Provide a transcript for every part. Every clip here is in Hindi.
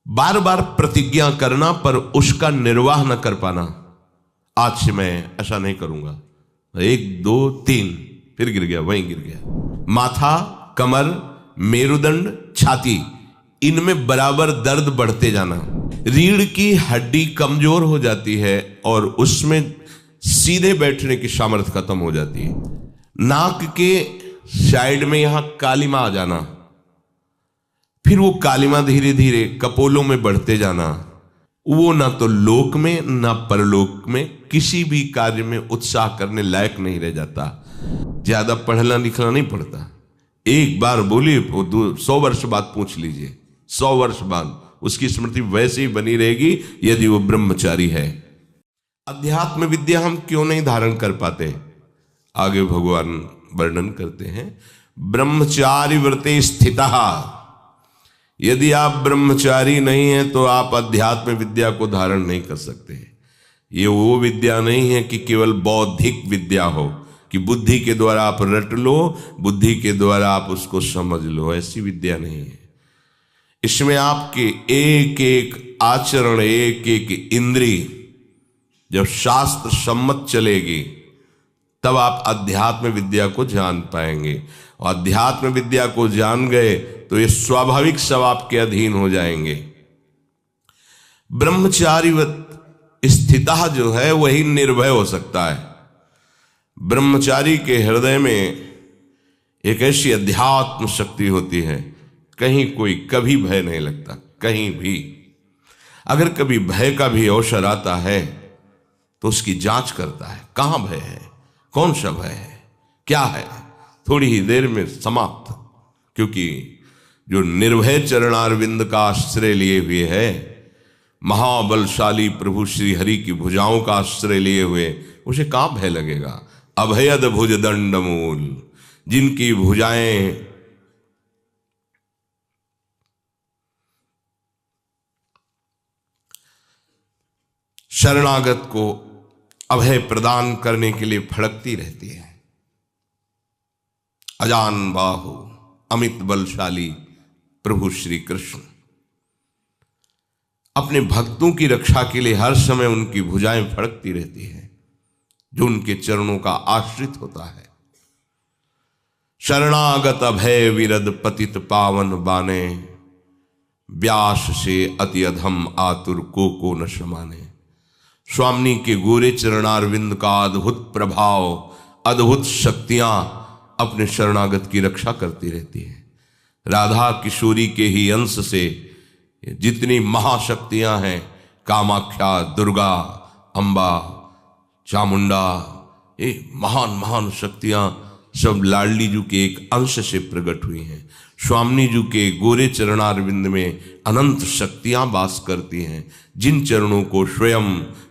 बार बार प्रतिज्ञा करना पर उसका निर्वाह न कर पाना। आज से मैं ऐसा नहीं करूंगा, 1 2 3 फिर गिर गया, वहीं गिर गया। माथा, कमर, मेरुदंड, छाती, इनमें बराबर दर्द बढ़ते जाना। रीढ़ की हड्डी कमजोर हो जाती है और उसमें सीधे बैठने की सामर्थ्य खत्म हो जाती है। नाक के साइड में यहां कालिमा आ जाना, फिर वो कालिमा धीरे धीरे कपोलों में बढ़ते जाना। वो ना तो लोक में ना परलोक में किसी भी कार्य में उत्साह करने लायक नहीं रह जाता। ज्यादा पढ़ना लिखना नहीं पड़ता। एक बार बोलिए, 100 वर्ष बाद पूछ लीजिए, 100 वर्ष बाद उसकी स्मृति वैसे ही बनी रहेगी यदि वो ब्रह्मचारी है। अध्यात्म विद्या हम क्यों नहीं धारण कर पाते? आगे भगवान वर्णन करते हैं, ब्रह्मचारी व्रते स्थितः। यदि आप ब्रह्मचारी नहीं हैं तो आप अध्यात्म विद्या को धारण नहीं कर सकते। ये वो विद्या नहीं है कि केवल बौद्धिक विद्या हो, कि बुद्धि के द्वारा आप रट लो, बुद्धि के द्वारा आप उसको समझ लो। ऐसी विद्या नहीं है। इसमें आपके एक एक आचरण, एक एक इंद्रिय जब शास्त्र सम्मत चलेगी तब आप अध्यात्म विद्या को जान पाएंगे। और अध्यात्म विद्या को जान गए तो ये स्वाभाविक सब आपके अधीन हो जाएंगे। ब्रह्मचारीवत स्थितः जो है वही निर्भय हो सकता है। ब्रह्मचारी के हृदय में एक ऐसी अध्यात्म शक्ति होती है, कहीं कोई कभी भय नहीं लगता, कहीं भी। अगर कभी भय का भी अवसर आता है तो उसकी जांच करता है, कहां भय है, कौन सा भय है, क्या है, थोड़ी ही देर में समाप्त। क्योंकि जो निर्भय चरणारविंद का आश्रय लिए हुए है, महाबलशाली प्रभु श्री हरि की भुजाओं का आश्रय लिए हुए, उसे कहां भय लगेगा। अभयद भुज दंड मूल, जिनकी भुजाएं शरणागत को अभय प्रदान करने के लिए फड़कती रहती है। अजान बाहु अमित बलशाली प्रभु श्री कृष्ण अपने भक्तों की रक्षा के लिए हर समय उनकी भुजाएं फड़कती रहती है जो उनके चरणों का आश्रित होता है। शरणागत अभय विरद पतित पावन बाने, व्यास से अति अधम आतुर को न समाने। स्वामी के गोरे चरणारविंद का अद्भुत प्रभाव, अद्भुत शक्तियां अपने शरणागत की रक्षा करती रहती है। राधा किशोरी के ही अंश से जितनी महाशक्तियां हैं, कामाख्या, दुर्गा, अंबा, चामुंडा, ये महान महान शक्तियां सब लाडली जी के एक अंश से प्रकट हुई हैं। स्वामी जी के गोरे चरणारविंद में अनंत शक्तियां वास करती हैं, जिन चरणों को स्वयं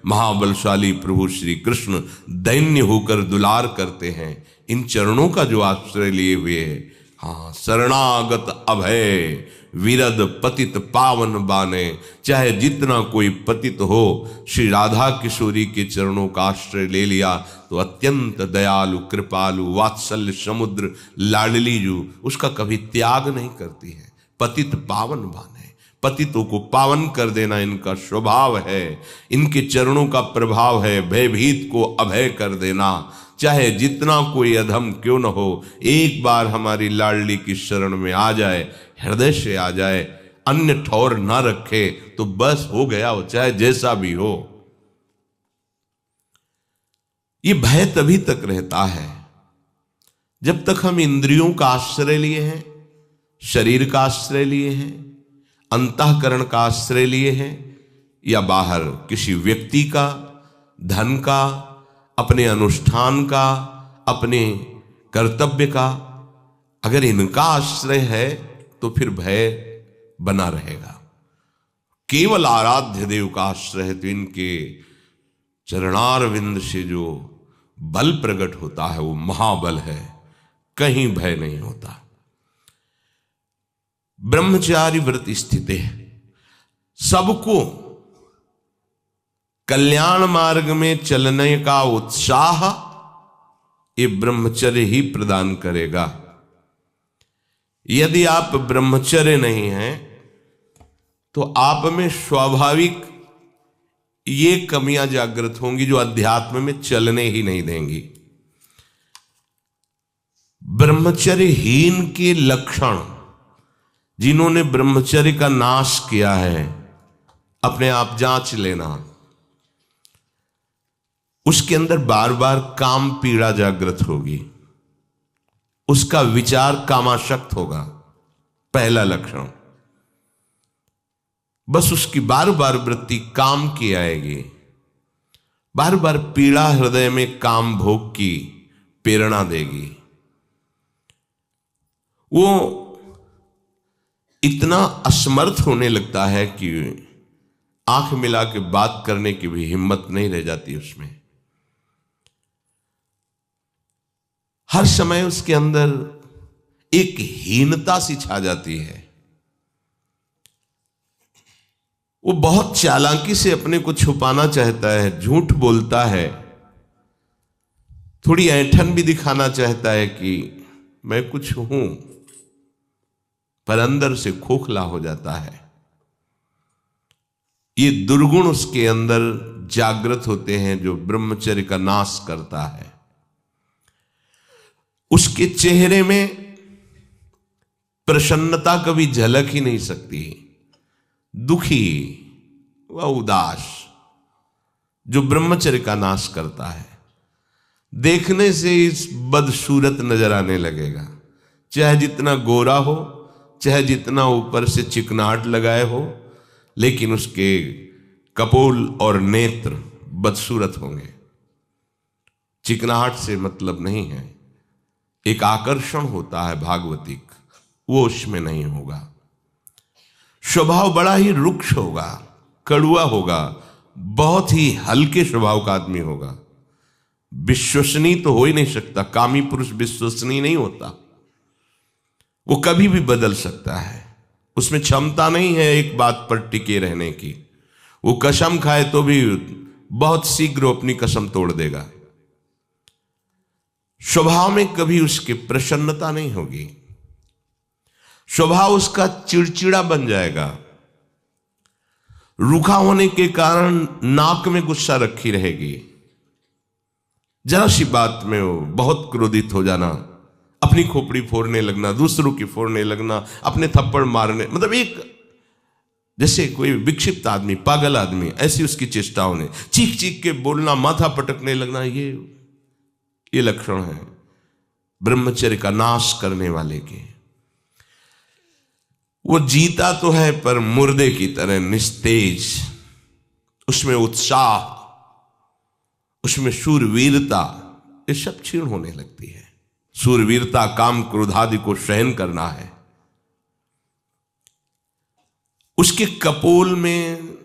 महाबलशाली प्रभु श्री कृष्ण दैन्य होकर दुलार करते हैं। इन चरणों का जो आश्रय लिए हुए है, हाँ, शरणागत अभय विरद पतित पावन बाने। चाहे जितना कोई पतित हो, श्री राधा किशोरी के चरणों का आश्रय ले लिया तो अत्यंत दयालु, कृपालु, वात्सल्य समुद्र लाडली जो उसका कभी त्याग नहीं करती है। पतित पावन बाने, पतितों को पावन कर देना इनका स्वभाव है, इनके चरणों का प्रभाव है। भयभीत को अभय कर देना, चाहे जितना कोई अधम क्यों न हो, एक बार हमारी लाडली की शरण में आ जाए, हृदय से आ जाए, अन्य ठौर ना रखे तो बस हो गया, हो चाहे जैसा भी हो। ये भय तभी तक रहता है जब तक हम इंद्रियों का आश्रय लिए हैं, शरीर का आश्रय लिए हैं, अंतःकरण का आश्रय लिए हैं, या बाहर किसी व्यक्ति का, धन का, अपने अनुष्ठान का, अपने कर्तव्य का। अगर इनका आश्रय है तो फिर भय बना रहेगा। केवल आराध्य देव का आश्रय है तो इनके चरणारविंद से जो बल प्रकट होता है वो महाबल है, कहीं भय नहीं होता। ब्रह्मचारी व्रत स्थित है, सबको कल्याण मार्ग में चलने का उत्साह ये ब्रह्मचर्य ही प्रदान करेगा। यदि आप ब्रह्मचर्य नहीं हैं तो आप में स्वाभाविक ये कमियां जागृत होंगी जो अध्यात्म में चलने ही नहीं देंगी। ब्रह्मचर्यहीन के लक्षण, जिन्होंने ब्रह्मचर्य का नाश किया है, अपने आप जांच लेना। उसके अंदर बार बार काम पीड़ा जागृत होगी, उसका विचार कामाशक्त होगा, पहला लक्षण। बस उसकी बार बार वृत्ति काम की आएगी, बार बार पीड़ा हृदय में काम भोग की प्रेरणा देगी। वो इतना असमर्थ होने लगता है कि आंख मिला के बात करने की भी हिम्मत नहीं रह जाती उसमें। हर समय उसके अंदर एक हीनता सी छा जाती है। वो बहुत चालाकी से अपने को छुपाना चाहता है, झूठ बोलता है, थोड़ी ऐंठन भी दिखाना चाहता है कि मैं कुछ हूं, पर अंदर से खोखला हो जाता है। ये दुर्गुण उसके अंदर जागृत होते हैं जो ब्रह्मचर्य का नाश करता है। उसके चेहरे में प्रसन्नता कभी झलक ही नहीं सकती, दुखी व उदास, जो ब्रह्मचर्य का नाश करता है। देखने से इस बदसूरत नजर आने लगेगा, चाहे जितना गोरा हो, चाहे जितना ऊपर से चिकनाहट लगाए हो, लेकिन उसके कपोल और नेत्र बदसूरत होंगे। चिकनाहट से मतलब नहीं है, एक आकर्षण होता है भागवतिक, वो उसमें नहीं होगा। स्वभाव बड़ा ही रुक्ष होगा, कड़ुआ होगा, बहुत ही हल्के स्वभाव का आदमी होगा। विश्वसनीय तो हो ही नहीं सकता, कामी पुरुष विश्वसनीय नहीं होता। वो कभी भी बदल सकता है, उसमें क्षमता नहीं है एक बात पर टिके रहने की। वो कसम खाए तो भी बहुत शीघ्र अपनी कसम तोड़ देगा। स्वभाव में कभी उसकी प्रसन्नता नहीं होगी, स्वभाव उसका चिड़चिड़ा बन जाएगा। रूखा होने के कारण नाक में गुस्सा रखी रहेगी, जरा सी बात में वो बहुत क्रोधित हो जाना, अपनी खोपड़ी फोड़ने लगना, दूसरों की फोड़ने लगना, अपने थप्पड़ मारने, मतलब एक जैसे कोई विक्षिप्त आदमी, पागल आदमी, ऐसी उसकी चेष्टाओं ने चीख चीख के बोलना, माथा पटकने लगना, ये लक्षण है ब्रह्मचर्य का नाश करने वाले के। वो जीता तो है पर मुर्दे की तरह निस्तेज, उसमें उत्साह, उसमें शूरवीरता, ये सब क्षीण होने लगती है। शूरवीरता काम क्रोधादि को सहन करना है। उसके कपोल में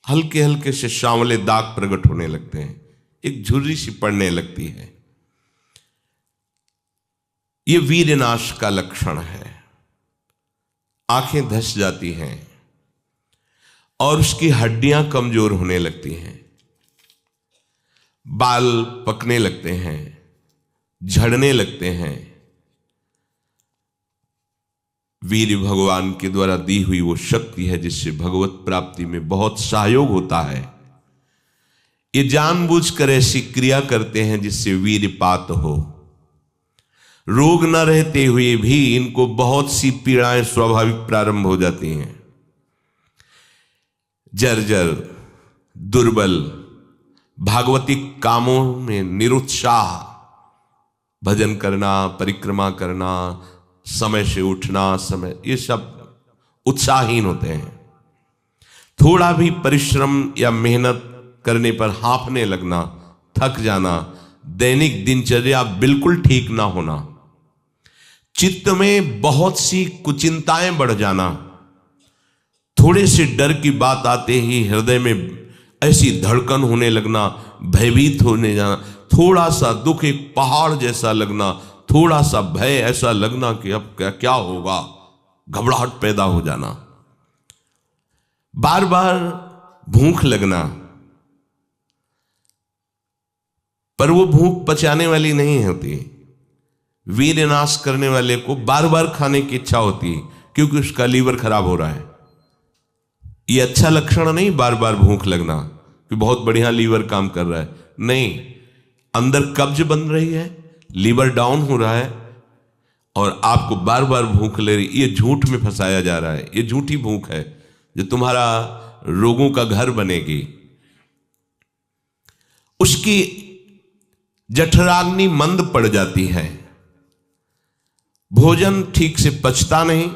हल्के हल्के से सांवले दाग प्रकट होने लगते हैं, एक झुर्री सी पड़ने लगती है। ये वीरनाश का लक्षण है। आंखें धस जाती हैं और उसकी हड्डियां कमजोर होने लगती हैं, बाल पकने लगते हैं, झड़ने लगते हैं। वीर भगवान के द्वारा दी हुई वो शक्ति है जिससे भगवत प्राप्ति में बहुत सहयोग होता है। ये जानबूझकर ऐसी क्रिया करते हैं जिससे वीरपात हो। रोग न रहते हुए भी इनको बहुत सी पीड़ाएं स्वाभाविक प्रारंभ हो जाती हैं। जर्जर, दुर्बल, भागवतिक कामों में निरुत्साह, भजन करना, परिक्रमा करना, समय से उठना, समय, ये सब उत्साहहीन होते हैं। थोड़ा भी परिश्रम या मेहनत करने पर हांफने लगना, थक जाना, दैनिक दिनचर्या बिल्कुल ठीक ना होना, चित्त में बहुत सी कुचिंताएं बढ़ जाना, थोड़े से डर की बात आते ही हृदय में ऐसी धड़कन होने लगना, भयभीत होने जाना, थोड़ा सा दुख एक पहाड़ जैसा लगना, थोड़ा सा भय ऐसा लगना कि अब क्या होगा, घबराहट पैदा हो जाना, बार बार भूख लगना, पर वो भूख पचाने वाली नहीं होती। वीरनाश करने वाले को बार बार खाने की इच्छा होती है क्योंकि उसका लीवर खराब हो रहा है, ये अच्छा लक्षण नहीं बार बार भूख लगना कि बहुत बढ़िया लीवर काम कर रहा है, नहीं, अंदर कब्ज बन रही है, लीवर डाउन हो रहा है और आपको बार बार भूख ले रही, ये झूठ में फंसाया जा रहा है। ये झूठी भूख है जो तुम्हारा रोगों का घर बनेगी। उसकी जठराग्नि मंद पड़ जाती है, भोजन ठीक से पचता नहीं,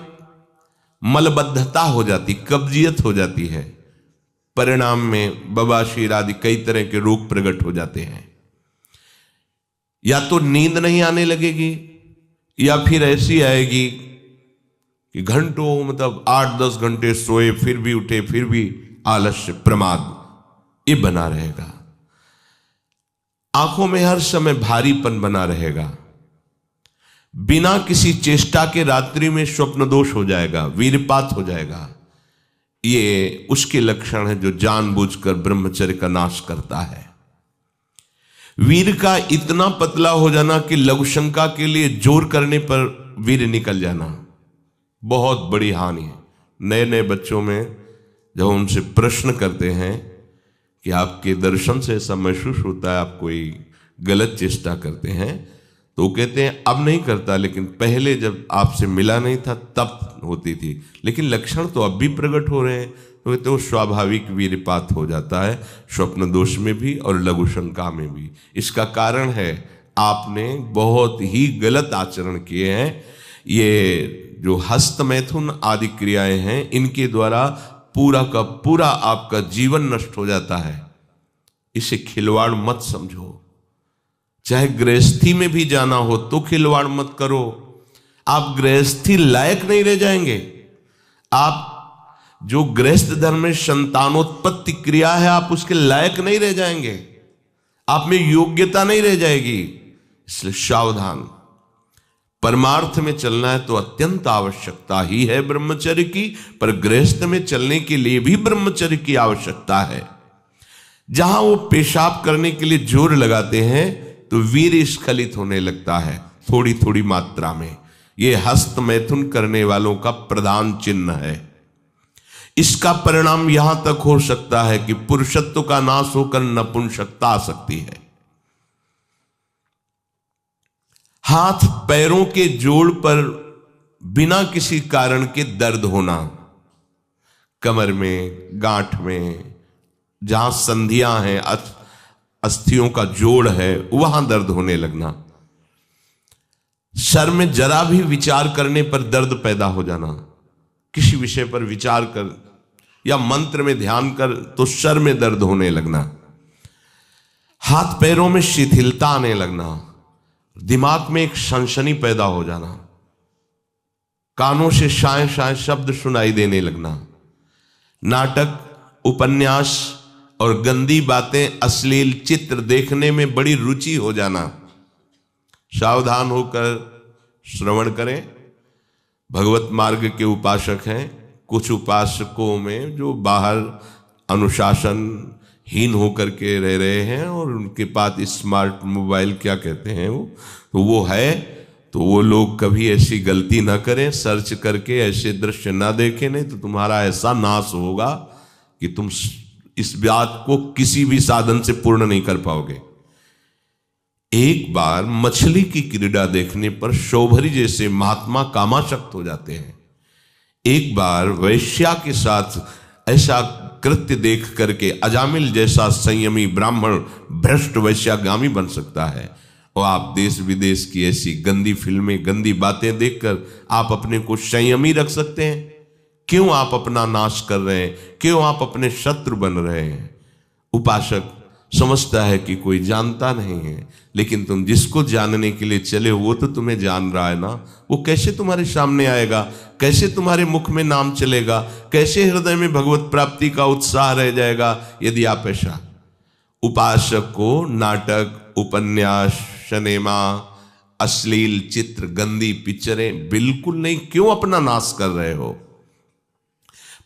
मलबद्धता हो जाती, कब्जियत हो जाती है, परिणाम में बवासीर आदि कई तरह के रोग प्रकट हो जाते हैं। या तो नींद नहीं आने लगेगी या फिर ऐसी आएगी कि घंटों मतलब 8-10 घंटे सोए फिर भी उठे फिर भी आलस्य प्रमाद ये बना रहेगा। आंखों में हर समय भारीपन बना रहेगा, बिना किसी चेष्टा के रात्रि में स्वप्न दोष हो जाएगा, वीरपात हो जाएगा। ये उसके लक्षण है जो जानबूझकर ब्रह्मचर्य का नाश करता है। वीर का इतना पतला हो जाना कि लघुशंका के लिए जोर करने पर वीर निकल जाना बहुत बड़ी हानि है। नए नए बच्चों में जब उनसे प्रश्न करते हैं कि आपके दर्शन से ऐसा महसूस होता है आप कोई गलत चेष्टा करते हैं, तो वो कहते हैं अब नहीं करता, लेकिन पहले जब आपसे मिला नहीं था तब होती थी, लेकिन लक्षण तो अब भी प्रकट हो रहे हैं। तो कहते वो स्वाभाविक वीरपात हो जाता है, स्वप्न दोष में भी और लघु शंका में भी। इसका कारण है आपने बहुत ही गलत आचरण किए हैं। ये जो हस्त मैथुन आदि क्रियाएं हैं इनके द्वारा पूरा का पूरा आपका जीवन नष्ट हो जाता है। इसे खिलवाड़ मत समझो। चाहे गृहस्थी में भी जाना हो तो खिलवाड़ मत करो। आप गृहस्थी लायक नहीं रह जाएंगे। आप जो गृहस्थ धर्म में संतानोत्पत्ति क्रिया है आप उसके लायक नहीं रह जाएंगे, आप में योग्यता नहीं रह जाएगी। इसलिए सावधान। परमार्थ में चलना है तो अत्यंत आवश्यकता ही है ब्रह्मचर्य की, पर गृहस्थ में चलने के लिए भी ब्रह्मचर्य की आवश्यकता है। जहां वो पेशाब करने के लिए जोर लगाते हैं तो वीर स्खलित होने लगता है थोड़ी थोड़ी मात्रा में। यह हस्त मैथुन करने वालों का प्रधान चिन्ह है। इसका परिणाम यहां तक हो सकता है कि पुरुषत्व का नाश होकर नपुंसकता आ सकती है। हाथ पैरों के जोड़ पर बिना किसी कारण के दर्द होना, कमर में, गांठ में, जहां संधियां हैं, अस्थियों का जोड़ है, वहां दर्द होने लगना, सर में जरा भी विचार करने पर दर्द पैदा हो जाना, किसी विषय पर विचार कर या मंत्र में ध्यान कर तो सर में दर्द होने लगना, हाथ पैरों में शिथिलता आने लगना, दिमाग में एक सनसनी पैदा हो जाना, कानों से शाय शाय शब्द सुनाई देने लगना, नाटक, उपन्यास और गंदी बातें, अश्लील चित्र देखने में बड़ी रुचि हो जाना। सावधान होकर श्रवण करें। भगवत मार्ग के उपासक हैं, कुछ उपासकों में जो बाहर अनुशासनहीन होकर के रह रहे हैं और उनके पास स्मार्ट मोबाइल क्या कहते हैं वो है, तो वो लोग कभी ऐसी गलती ना करें, सर्च करके ऐसे दृश्य ना देखें, नहीं तो तुम्हारा ऐसा नाश होगा कि तुम इस बात को किसी भी साधन से पूर्ण नहीं कर पाओगे। एक बार मछली की क्रीड़ा देखने पर शौभरी जैसे महात्मा कामासक्त हो जाते हैं। एक बार वैश्या के साथ ऐसा कृत्य देख करके अजामिल जैसा संयमी ब्राह्मण भ्रष्ट वैश्यागामी बन सकता है। और आप देश विदेश की ऐसी गंदी फिल्में, गंदी बातें देखकर आप अपने को संयमी रख सकते हैं? क्यों आप अपना नाश कर रहे हैं? क्यों आप अपने शत्रु बन रहे हैं? उपासक समझता है कि कोई जानता नहीं है, लेकिन तुम जिसको जानने के लिए चले हो वो तो तुम्हें जान रहा है ना। वो कैसे तुम्हारे सामने आएगा? कैसे तुम्हारे मुख में नाम चलेगा? कैसे हृदय में भगवत प्राप्ति का उत्साह रह जाएगा यदि आप ऐसा? उपासक को नाटक, उपन्यास, सिनेमा, अश्लील चित्र, गंदी पिक्चरें बिल्कुल नहीं। क्यों अपना नाश कर रहे हो?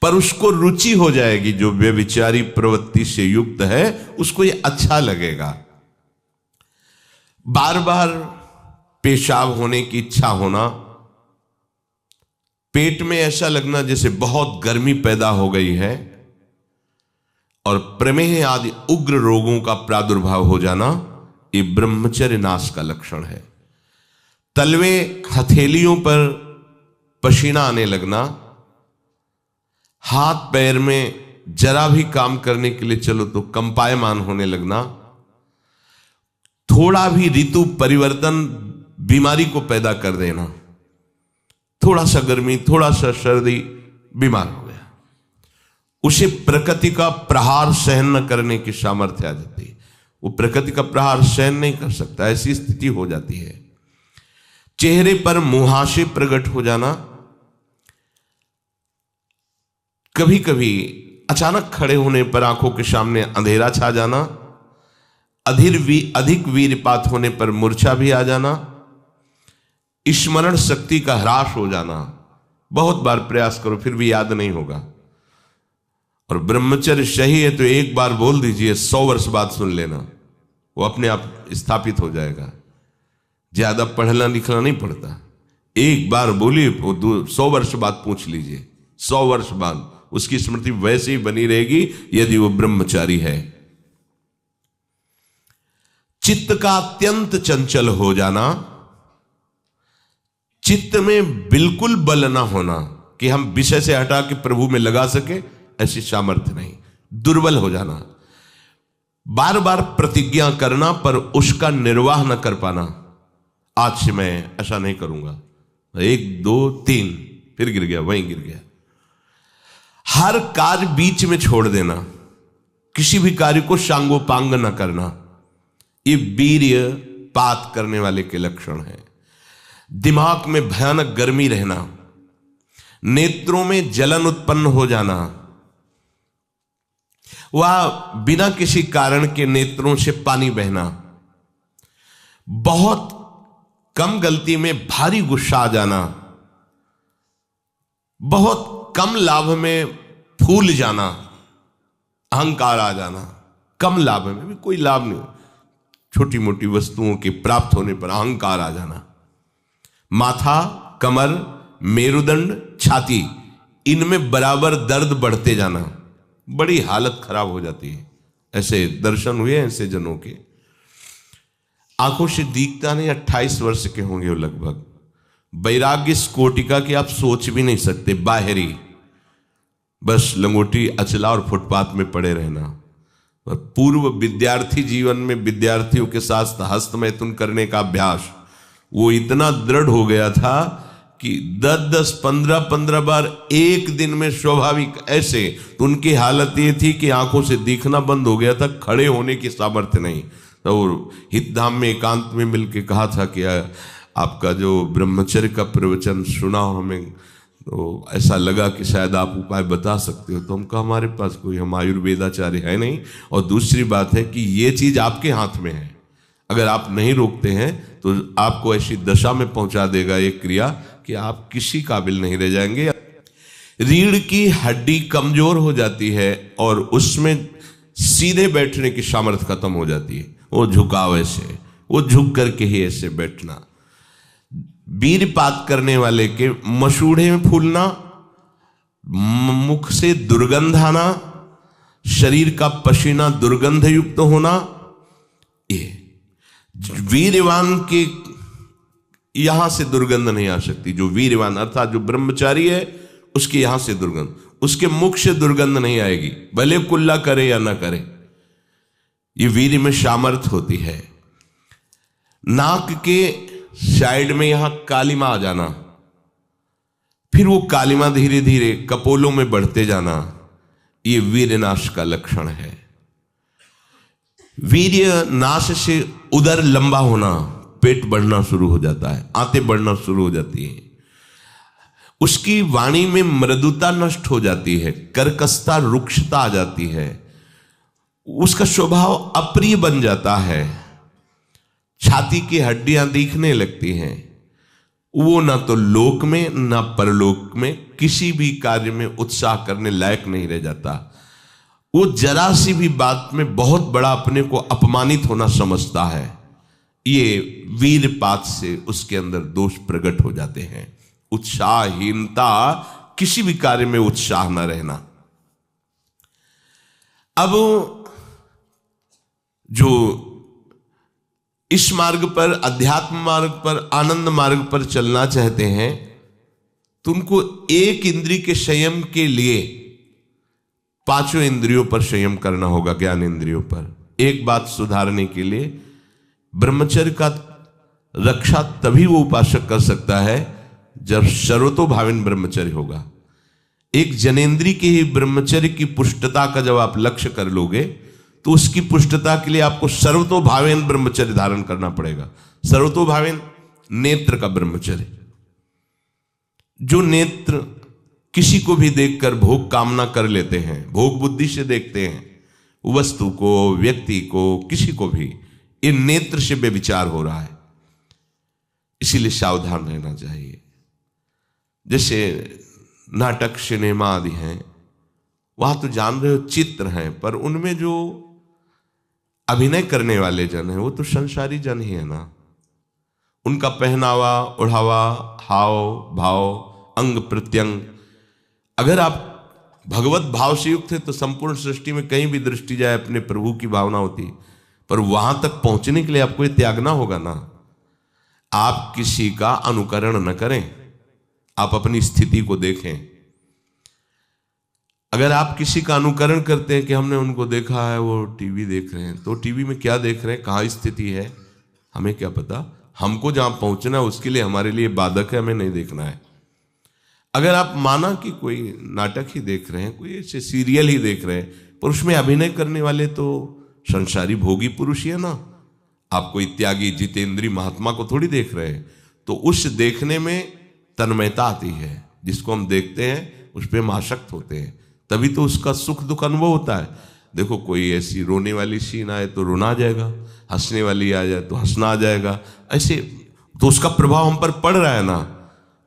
पर उसको रुचि हो जाएगी, जो व्यभिचारी प्रवृत्ति से युक्त है उसको ये अच्छा लगेगा। बार बार पेशाब होने की इच्छा होना, पेट में ऐसा लगना जैसे बहुत गर्मी पैदा हो गई है, और प्रमेह आदि उग्र रोगों का प्रादुर्भाव हो जाना, ये ब्रह्मचर्य नाश का लक्षण है। तलवे हथेलियों पर पसीना आने लगना, हाथ पैर में जरा भी काम करने के लिए चलो तो कंपायमान होने लगना, थोड़ा भी ऋतु परिवर्तन बीमारी को पैदा कर देना, थोड़ा सा गर्मी थोड़ा सा सर्दी बीमार हो गया, उसे प्रकृति का प्रहार सहन न करने की सामर्थ्य आ जाती है। वो प्रकृति का प्रहार सहन नहीं कर सकता, ऐसी स्थिति हो जाती है। चेहरे पर मुहासे प्रकट हो जाना, कभी कभी अचानक खड़े होने पर आंखों के सामने अंधेरा छा जाना, अधिक वीरपात होने पर मूर्छा भी आ जाना, स्मरण शक्ति का ह्रास हो जाना, बहुत बार प्रयास करो फिर भी याद नहीं होगा। और ब्रह्मचर्य सही है तो एक बार बोल दीजिए, 100 वर्ष बाद सुन लेना, वो अपने आप स्थापित हो जाएगा। ज्यादा पढ़ना लिखना नहीं पड़ता, एक बार बोलिए, 100 वर्ष बाद पूछ लीजिए, 100 वर्ष बाद उसकी स्मृति वैसे ही बनी रहेगी यदि वो ब्रह्मचारी है। चित्त का अत्यंत चंचल हो जाना, चित्त में बिल्कुल बल ना होना कि हम विषय से हटा के प्रभु में लगा सके, ऐसी सामर्थ्य नहीं, दुर्बल हो जाना, बार बार प्रतिज्ञा करना पर उसका निर्वाह न कर पाना। आज से मैं ऐसा नहीं करूंगा, 1 2 3 फिर गिर गया, वहीं गिर गया। हर कार्य बीच में छोड़ देना, किसी भी कार्य को सांगोपांग न करना, ये वीर्य पात करने वाले के लक्षण है। दिमाग में भयानक गर्मी रहना, नेत्रों में जलन उत्पन्न हो जाना, वह बिना किसी कारण के नेत्रों से पानी बहना, बहुत कम गलती में भारी गुस्सा आ जाना, बहुत कम लाभ में फूल जाना, अहंकार आ जाना, कम लाभ में भी कोई लाभ नहीं, छोटी मोटी वस्तुओं के प्राप्त होने पर अहंकार आ जाना। माथा, कमर, मेरुदंड, छाती, इनमें बराबर दर्द बढ़ते जाना, बड़ी हालत खराब हो जाती है। ऐसे दर्शन हुए ऐसे जनों के, आंखों से दिखता नहीं, 28 वर्ष के होंगे वो लगभग, वैराग्य इस कोटिका की आप सोच भी नहीं सकते, बाहरी बस लंगोटी अचला और फुटपाथ में पड़े रहना। और पूर्व विद्यार्थी जीवन में विद्यार्थियों के साथ हस्तमैथुन करने का अभ्यास वो इतना दृढ़ हो गया था कि 10-10, 15-15 बार एक दिन में स्वाभाविक ऐसे, तो उनकी हालत ये थी कि आंखों से दिखना बंद हो गया था, खड़े होने की सामर्थ्य नहीं। तो हितधाम में एकांत में मिलके कहा था कि आपका जो ब्रह्मचर्य का प्रवचन सुना और हमें तो ऐसा लगा कि शायद आप उपाय बता सकते हो। तो हम कहा हमारे पास कोई, हम आयुर्वेदाचार्य है नहीं, और दूसरी बात है कि ये चीज आपके हाथ में है, अगर आप नहीं रोकते हैं तो आपको ऐसी दशा में पहुंचा देगा ये क्रिया कि आप किसी काबिल नहीं रह जाएंगे। रीढ़ की हड्डी कमजोर हो जाती है और उसमें सीधे बैठने की सामर्थ्य खत्म हो जाती है, वो झुकाव ऐसे, वो झुक करके ही ऐसे बैठना। वीरपात करने वाले के मसूड़े में फूलना, मुख से दुर्गंध आना, शरीर का पसीना दुर्गंध युक्त होना, ये वीरवान के यहां से दुर्गंध नहीं आ सकती। जो वीरवान अर्थात जो ब्रह्मचारी है उसके यहां से दुर्गंध, उसके मुख से दुर्गंध नहीं आएगी, भले कुल्ला करे या ना करे, ये वीर में सामर्थ होती है। नाक के साइड में यहां कालिमा आ जाना, फिर वो कालिमा धीरे धीरे कपोलों में बढ़ते जाना, ये वीर नाश का लक्षण है। वीर्य नाश से उदर लंबा होना, पेट बढ़ना शुरू हो जाता है, आंतें बढ़ना शुरू हो जाती हैं, उसकी वाणी में मृदुता नष्ट हो जाती है, कर्कशता रुक्षता आ जाती है, उसका स्वभाव अप्रिय बन जाता है, छाती की हड्डियां दिखने लगती हैं, वो ना तो लोक में ना परलोक में किसी भी कार्य में उत्साह करने लायक नहीं रह जाता। वो जरा सी भी बात में बहुत बड़ा अपने को अपमानित होना समझता है। ये वीरपात से उसके अंदर दोष प्रकट हो जाते हैं। उत्साहहीनता, किसी भी कार्य में उत्साह न रहना। अब जो इस मार्ग पर, अध्यात्म मार्ग पर, आनंद मार्ग पर चलना चाहते हैं, तो उनको एक इंद्रिय के संयम के लिए पांचों इंद्रियों पर संयम करना होगा, ज्ञान इंद्रियों पर। एक बात सुधारने के लिए ब्रह्मचर्य का रक्षा तभी वो उपासक कर सकता है जब सर्वतोभाविन ब्रह्मचर्य होगा। एक जनेन्द्रीय के ही ब्रह्मचर्य की पुष्टता का जब आप लक्ष्य कर लोगे, तो उसकी पुष्टता के लिए आपको सर्वतोभावेन ब्रह्मचर्य धारण करना पड़ेगा। सर्वतोभावेन नेत्र का ब्रह्मचर्य, जो नेत्र किसी को भी देखकर भोग कामना कर लेते हैं, भोग बुद्धि से देखते हैं वस्तु को, व्यक्ति को, किसी को भी, ये नेत्र से व्यभिचार हो रहा है। इसीलिए सावधान रहना चाहिए। जैसे नाटक, सिनेमा आदि हैं, वहां तो जान रहे हो चित्र हैं, पर उनमें जो अभिनय करने वाले जन हैं वो तो संसारी जन ही है ना। उनका पहनावा, ओढ़ावा, हाव भाव, अंग प्रत्यंग, अगर आप भगवत भाव से युक्त है तो संपूर्ण सृष्टि में कहीं भी दृष्टि जाए अपने प्रभु की भावना होती, पर वहां तक पहुंचने के लिए आपको ये त्यागना होगा ना। आप किसी का अनुकरण न करें, आप अपनी स्थिति को देखें। अगर आप किसी का अनुकरण करते हैं कि हमने उनको देखा है वो टीवी देख रहे हैं, तो टीवी में क्या देख रहे हैं, कहाँ स्थिति है, हमें क्या पता। हमको जहां पहुंचना है उसके लिए हमारे लिए बाधक है, हमें नहीं देखना है। अगर आप माना कि कोई नाटक ही देख रहे हैं, कोई ऐसे सीरियल ही देख रहे हैं, पर उसमें अभिनय करने वाले तो संसारी भोगी पुरुष ही है ना। आप कोई त्यागी जितेंद्रीय महात्मा को थोड़ी देख रहे हैं। तो उस देखने में तन्मयता आती है, जिसको हम देखते हैं उस पर हम आसक्त होते हैं, तभी तो उसका सुख दुख अनुभव होता है। देखो कोई ऐसी रोने वाली सीन आए तो रोना आ जाएगा, हंसने वाली आ जाए तो हंसना आ जाएगा, ऐसे तो उसका प्रभाव हम पर पड़ रहा है ना।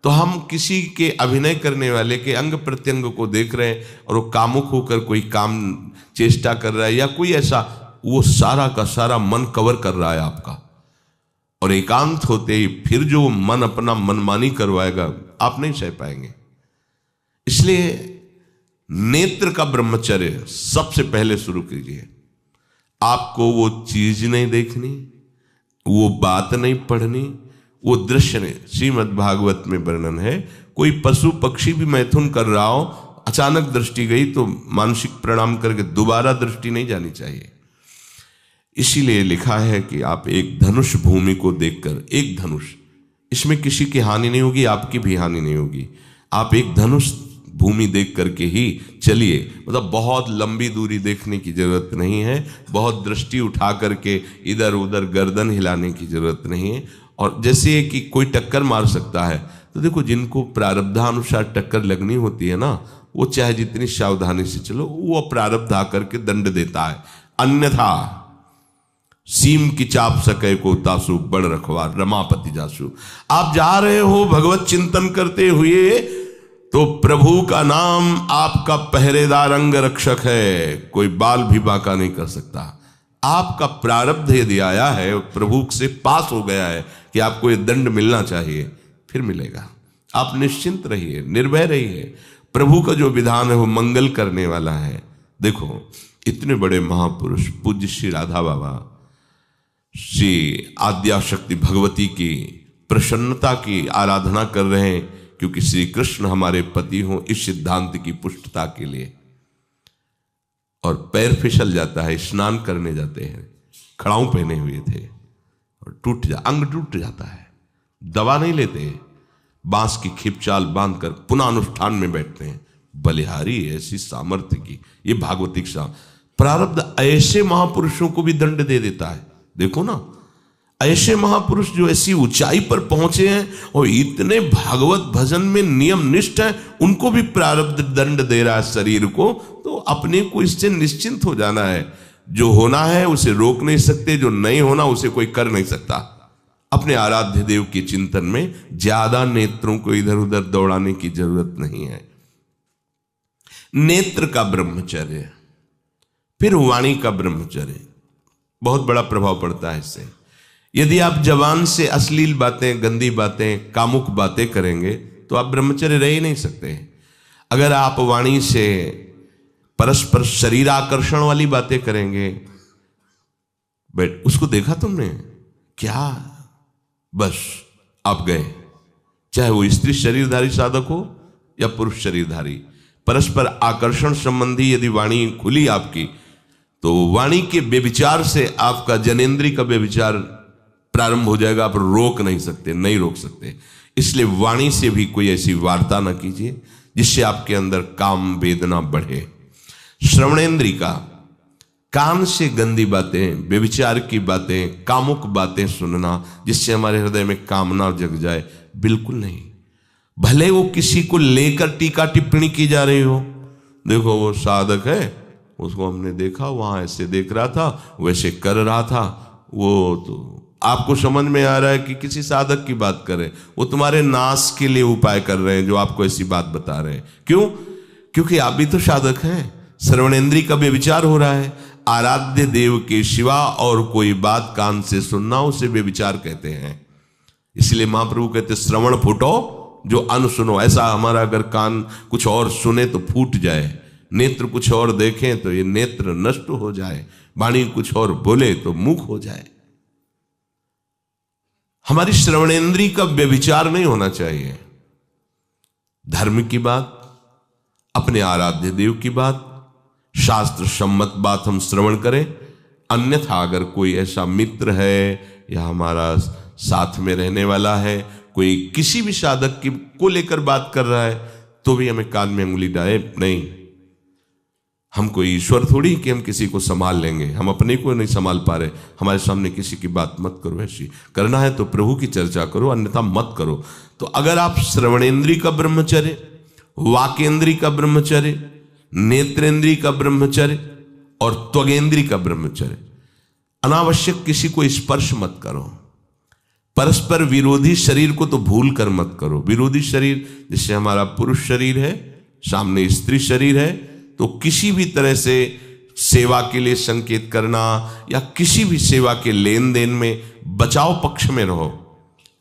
तो हम किसी के अभिनय करने वाले के अंग प्रत्यंग को देख रहे हैं और वो कामुक होकर कोई काम चेष्टा कर रहा है या कोई ऐसा, वो सारा का सारा मन कवर कर रहा है आपका, और एकांत होते ही फिर जो मन अपना मनमानी करवाएगा आप नहीं सह पाएंगे। इसलिए नेत्र का ब्रह्मचर्य सबसे पहले शुरू कीजिए। आपको वो चीज नहीं देखनी, वो बात नहीं पढ़नी, वो दृश्य नहीं। श्रीमद् भागवत में वर्णन है, कोई पशु पक्षी भी मैथुन कर रहा हो, अचानक दृष्टि गई तो मानसिक प्रणाम करके दोबारा दृष्टि नहीं जानी चाहिए। इसीलिए लिखा है कि आप एक धनुष भूमि को देखकर, एक धनुष, इसमें किसी की हानि नहीं होगी, आपकी भी हानि नहीं होगी। आप एक धनुष भूमि देख करके ही चलिए, मतलब बहुत लंबी दूरी देखने की जरूरत नहीं है, बहुत दृष्टि उठा करके इधर उधर गर्दन हिलाने की जरूरत नहीं है। और जैसे कि कोई टक्कर मार सकता है, तो देखो जिनको प्रारब्धानुसार टक्कर लगनी होती है ना, वो चाहे जितनी सावधानी से चलो, वो प्रारब्ध आकर के दंड देता है। अन्यथा सीम की चाप सके को तासु, बड़ रखवार रमापति जासु। आप जा रहे हो भगवत चिंतन करते हुए, तो प्रभु का नाम आपका पहरेदार अंग रक्षक है, कोई बाल भी बांका नहीं कर सकता। आपका प्रारब्ध यदि आया है, प्रभु से पास हो गया है कि आपको ये दंड मिलना चाहिए, फिर मिलेगा। आप निश्चिंत रहिए, निर्भय रहिए। प्रभु का जो विधान है वो मंगल करने वाला है। देखो इतने बड़े महापुरुष पूज्य श्री राधा बाबा, श्री आद्याशक्ति भगवती की प्रसन्नता की आराधना कर रहे हैं, क्योंकि श्री कृष्ण हमारे पति हों, इस सिद्धांत की पुष्टता के लिए। और पैर फिसल जाता है, स्नान करने जाते हैं, खड़ाऊ पहने हुए थे और अंग टूट जाता है, दवा नहीं लेते, बांस की खिपचाल बांधकर पुनः अनुष्ठान में बैठते हैं। बलिहारी ऐसी सामर्थ्य की, ये भागवतिक प्रारब्ध ऐसे महापुरुषों को भी दंड दे देता है। देखो ना, ऐसे महापुरुष जो ऐसी ऊंचाई पर पहुंचे हैं और इतने भागवत भजन में नियम निष्ठ हैं, उनको भी प्रारब्ध दंड दे रहा है शरीर को। तो अपने को इससे निश्चिंत हो जाना है। जो होना है उसे रोक नहीं सकते, जो नहीं होना उसे कोई कर नहीं सकता। अपने आराध्य देव के चिंतन में ज्यादा नेत्रों को इधर उधर दौड़ाने की जरूरत नहीं है। नेत्र का ब्रह्मचर्य, फिर वाणी का ब्रह्मचर्य, बहुत बड़ा प्रभाव पड़ता है इससे। यदि आप जवान से अश्लील बातें, गंदी बातें, कामुक बातें करेंगे तो आप ब्रह्मचर्य रह ही नहीं सकते। अगर आप वाणी से परस्पर शरीर आकर्षण वाली बातें करेंगे। बट उसको देखा तुमने क्या? बस आप गए, चाहे वो स्त्री शरीरधारी साधक हो या पुरुष शरीरधारी। परस्पर आकर्षण संबंधी यदि वाणी खुली आपकी, तो वाणी के व्यभिचार से आपका जनेंद्री का व्यभिचार प्रारंभ हो जाएगा। आप रोक नहीं सकते, नहीं रोक सकते। इसलिए वाणी से भी कोई ऐसी वार्ता ना कीजिए जिससे आपके अंदर काम वेदना बढ़े। श्रवणेंद्री का, कान से गंदी बातें, व्यभिचार की बातें, कामुक बातें सुनना जिससे हमारे हृदय में कामना जग जाए, बिल्कुल नहीं। भले वो किसी को लेकर टीका टिप्पणी की जा रही हो, देखो वो साधक है, उसको हमने देखा वहां ऐसे देख रहा था, वैसे कर रहा था, वो तो आपको समझ में आ रहा है कि किसी साधक की बात कर रहे हैं, वो तुम्हारे नाश के लिए उपाय कर रहे हैं जो आपको ऐसी बात बता रहे हैं। क्यों? क्योंकि आप भी तो साधक हैं। श्रवणेंद्री का व्यभिचार हो रहा है। आराध्य देव के सिवा और कोई बात कान से सुनना उसे व्यभिचार कहते हैं। इसलिए महाप्रभु कहते श्रवण फूटो जो अन सुनो। ऐसा हमारा अगर कान कुछ और सुने तो फूट जाए, नेत्र कुछ और देखें तो ये नेत्र नष्ट हो जाए, वाणी कुछ और बोले तो मुख हो जाए। हमारी श्रवणेंद्री का व्यभिचार नहीं होना चाहिए। धर्म की बात, अपने आराध्य देव की बात, शास्त्र सम्मत बात हम श्रवण करें। अन्यथा अगर कोई ऐसा मित्र है या हमारा साथ में रहने वाला है, कोई किसी भी साधक की को लेकर बात कर रहा है, तो भी हमें कान में उंगली डाले नहीं। हम कोई ईश्वर थोड़ी कि हम किसी को संभाल लेंगे, हम अपने को नहीं संभाल पा रहे। हमारे सामने किसी की बात मत करो, ऐसी करना है तो प्रभु की चर्चा करो, अन्यथा मत करो। तो अगर आप श्रवणेंद्री का ब्रह्मचर्य, वाकेंद्री का ब्रह्मचर्य, नेत्रेंद्री का ब्रह्मचर्य और त्वगेंद्री का ब्रह्मचर्य, अनावश्यक किसी को स्पर्श मत करो। परस्पर विरोधी शरीर को तो भूल कर मत करो। विरोधी शरीर जिससे हमारा पुरुष शरीर है, सामने स्त्री शरीर है, तो किसी भी तरह से सेवा के लिए संकेत करना या किसी भी सेवा के लेन देन में बचाव पक्ष में रहो।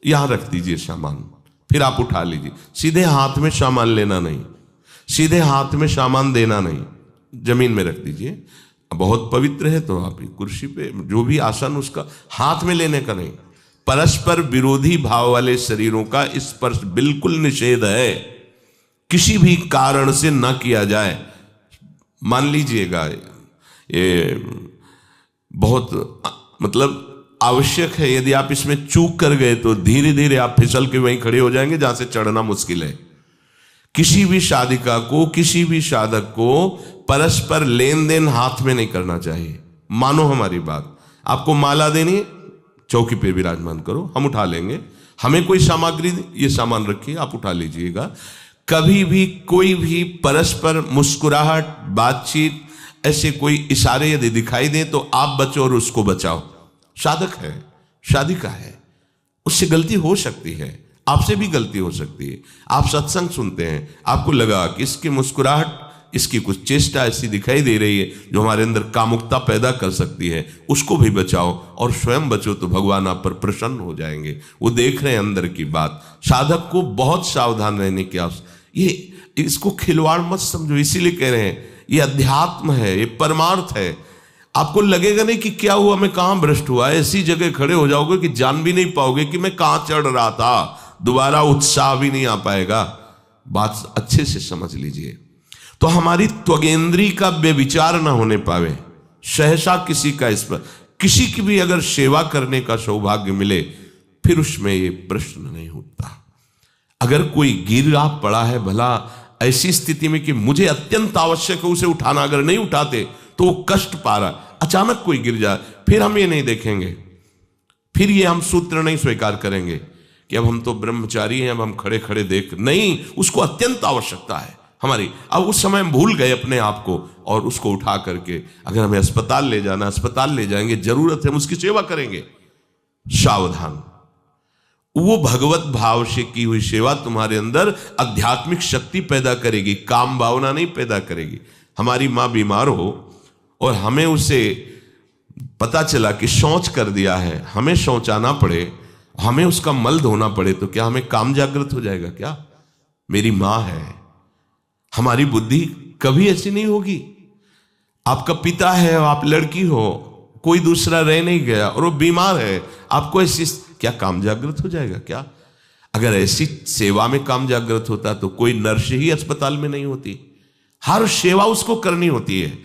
यहां रख दीजिए सामान, फिर आप उठा लीजिए। सीधे हाथ में सामान लेना नहीं, सीधे हाथ में सामान देना नहीं, जमीन में रख दीजिए। बहुत पवित्र है तो आप कुर्सी पे जो भी आसन, उसका हाथ में लेने का नहीं। परस्पर विरोधी भाव वाले शरीरों का स्पर्श बिल्कुल निषेध है, किसी भी कारण से न किया जाए। मान लीजिएगा ये बहुत मतलब आवश्यक है, यदि आप इसमें चूक कर गए तो धीरे धीरे आप फिसल के वहीं खड़े हो जाएंगे जहां से चढ़ना मुश्किल है। किसी भी साधिका को, किसी भी साधक को परस्पर लेन देन हाथ में नहीं करना चाहिए। मानो हमारी बात, आपको माला देनी, चौकी पे विराजमान करो, हम उठा लेंगे। हमें कोई सामग्री, ये सामान रखिए, आप उठा लीजिएगा। कभी भी कोई भी परस्पर मुस्कुराहट, बातचीत, ऐसे कोई इशारे यदि दिखाई दे तो आप बचो और उसको बचाओ। साधक है, साधिका है, उससे गलती हो सकती है, आपसे भी गलती हो सकती है। आप सत्संग सुनते हैं, आपको लगा कि इसकी मुस्कुराहट, इसकी कुछ चेष्टा ऐसी दिखाई दे रही है जो हमारे अंदर कामुकता पैदा कर सकती है, उसको भी बचाओ और स्वयं बचो, तो भगवान आप पर प्रसन्न हो जाएंगे। वो देख रहे हैं अंदर की बात। साधक को बहुत सावधान रहने की आवश्यकता। ये इसको खिलवाड़ मत समझो, इसीलिए कह रहे हैं ये अध्यात्म है, ये परमार्थ है। आपको लगेगा नहीं कि क्या हुआ, मैं कहां भ्रष्ट हुआ, ऐसी जगह खड़े हो जाओगे कि जान भी नहीं पाओगे कि मैं कहां चढ़ रहा था, दोबारा उत्साह भी नहीं आ पाएगा। बात अच्छे से समझ लीजिए। तो हमारी त्वगेंद्री का व्यभिचार ना होने पावे, सहसा किसी का इस पर किसी की भी अगर सेवा करने का सौभाग्य मिले, फिर उसमें ये प्रश्न नहीं उठता। अगर कोई गिरा पड़ा है, भला ऐसी स्थिति में कि मुझे अत्यंत आवश्यक है उसे उठाना, अगर नहीं उठाते तो वो कष्ट पा रहा, अचानक कोई गिर जाए, फिर हम ये नहीं देखेंगे, फिर ये हम सूत्र नहीं स्वीकार करेंगे कि अब हम तो ब्रह्मचारी हैं, अब हम खड़े खड़े देख नहीं। उसको अत्यंत आवश्यकता है हमारी। अब उस समय हम भूल गए अपने आप को और उसको उठा करके अगर हमें अस्पताल ले जाना, अस्पताल ले जाएंगे, जरूरत है हम उसकी सेवा करेंगे। सावधान। वो भगवत भाव से की हुई सेवा तुम्हारे अंदर आध्यात्मिक शक्ति पैदा करेगी, काम भावना नहीं पैदा करेगी। हमारी माँ बीमार हो और हमें उसे पता चला कि शौच कर दिया है, हमें शौचाना पड़े, हमें उसका मल धोना पड़े, तो क्या हमें काम जागृत हो जाएगा? क्या मेरी माँ है। हमारी बुद्धि कभी ऐसी नहीं होगी आपका पिता है और आप लड़की हो, कोई दूसरा रह नहीं गया और वो बीमार है, आपको ऐसी क्या काम जागृत हो जाएगा क्या? अगर ऐसी सेवा में काम जागृत होता तो कोई नर्स ही अस्पताल में नहीं होती। हर सेवा उसको करनी होती है,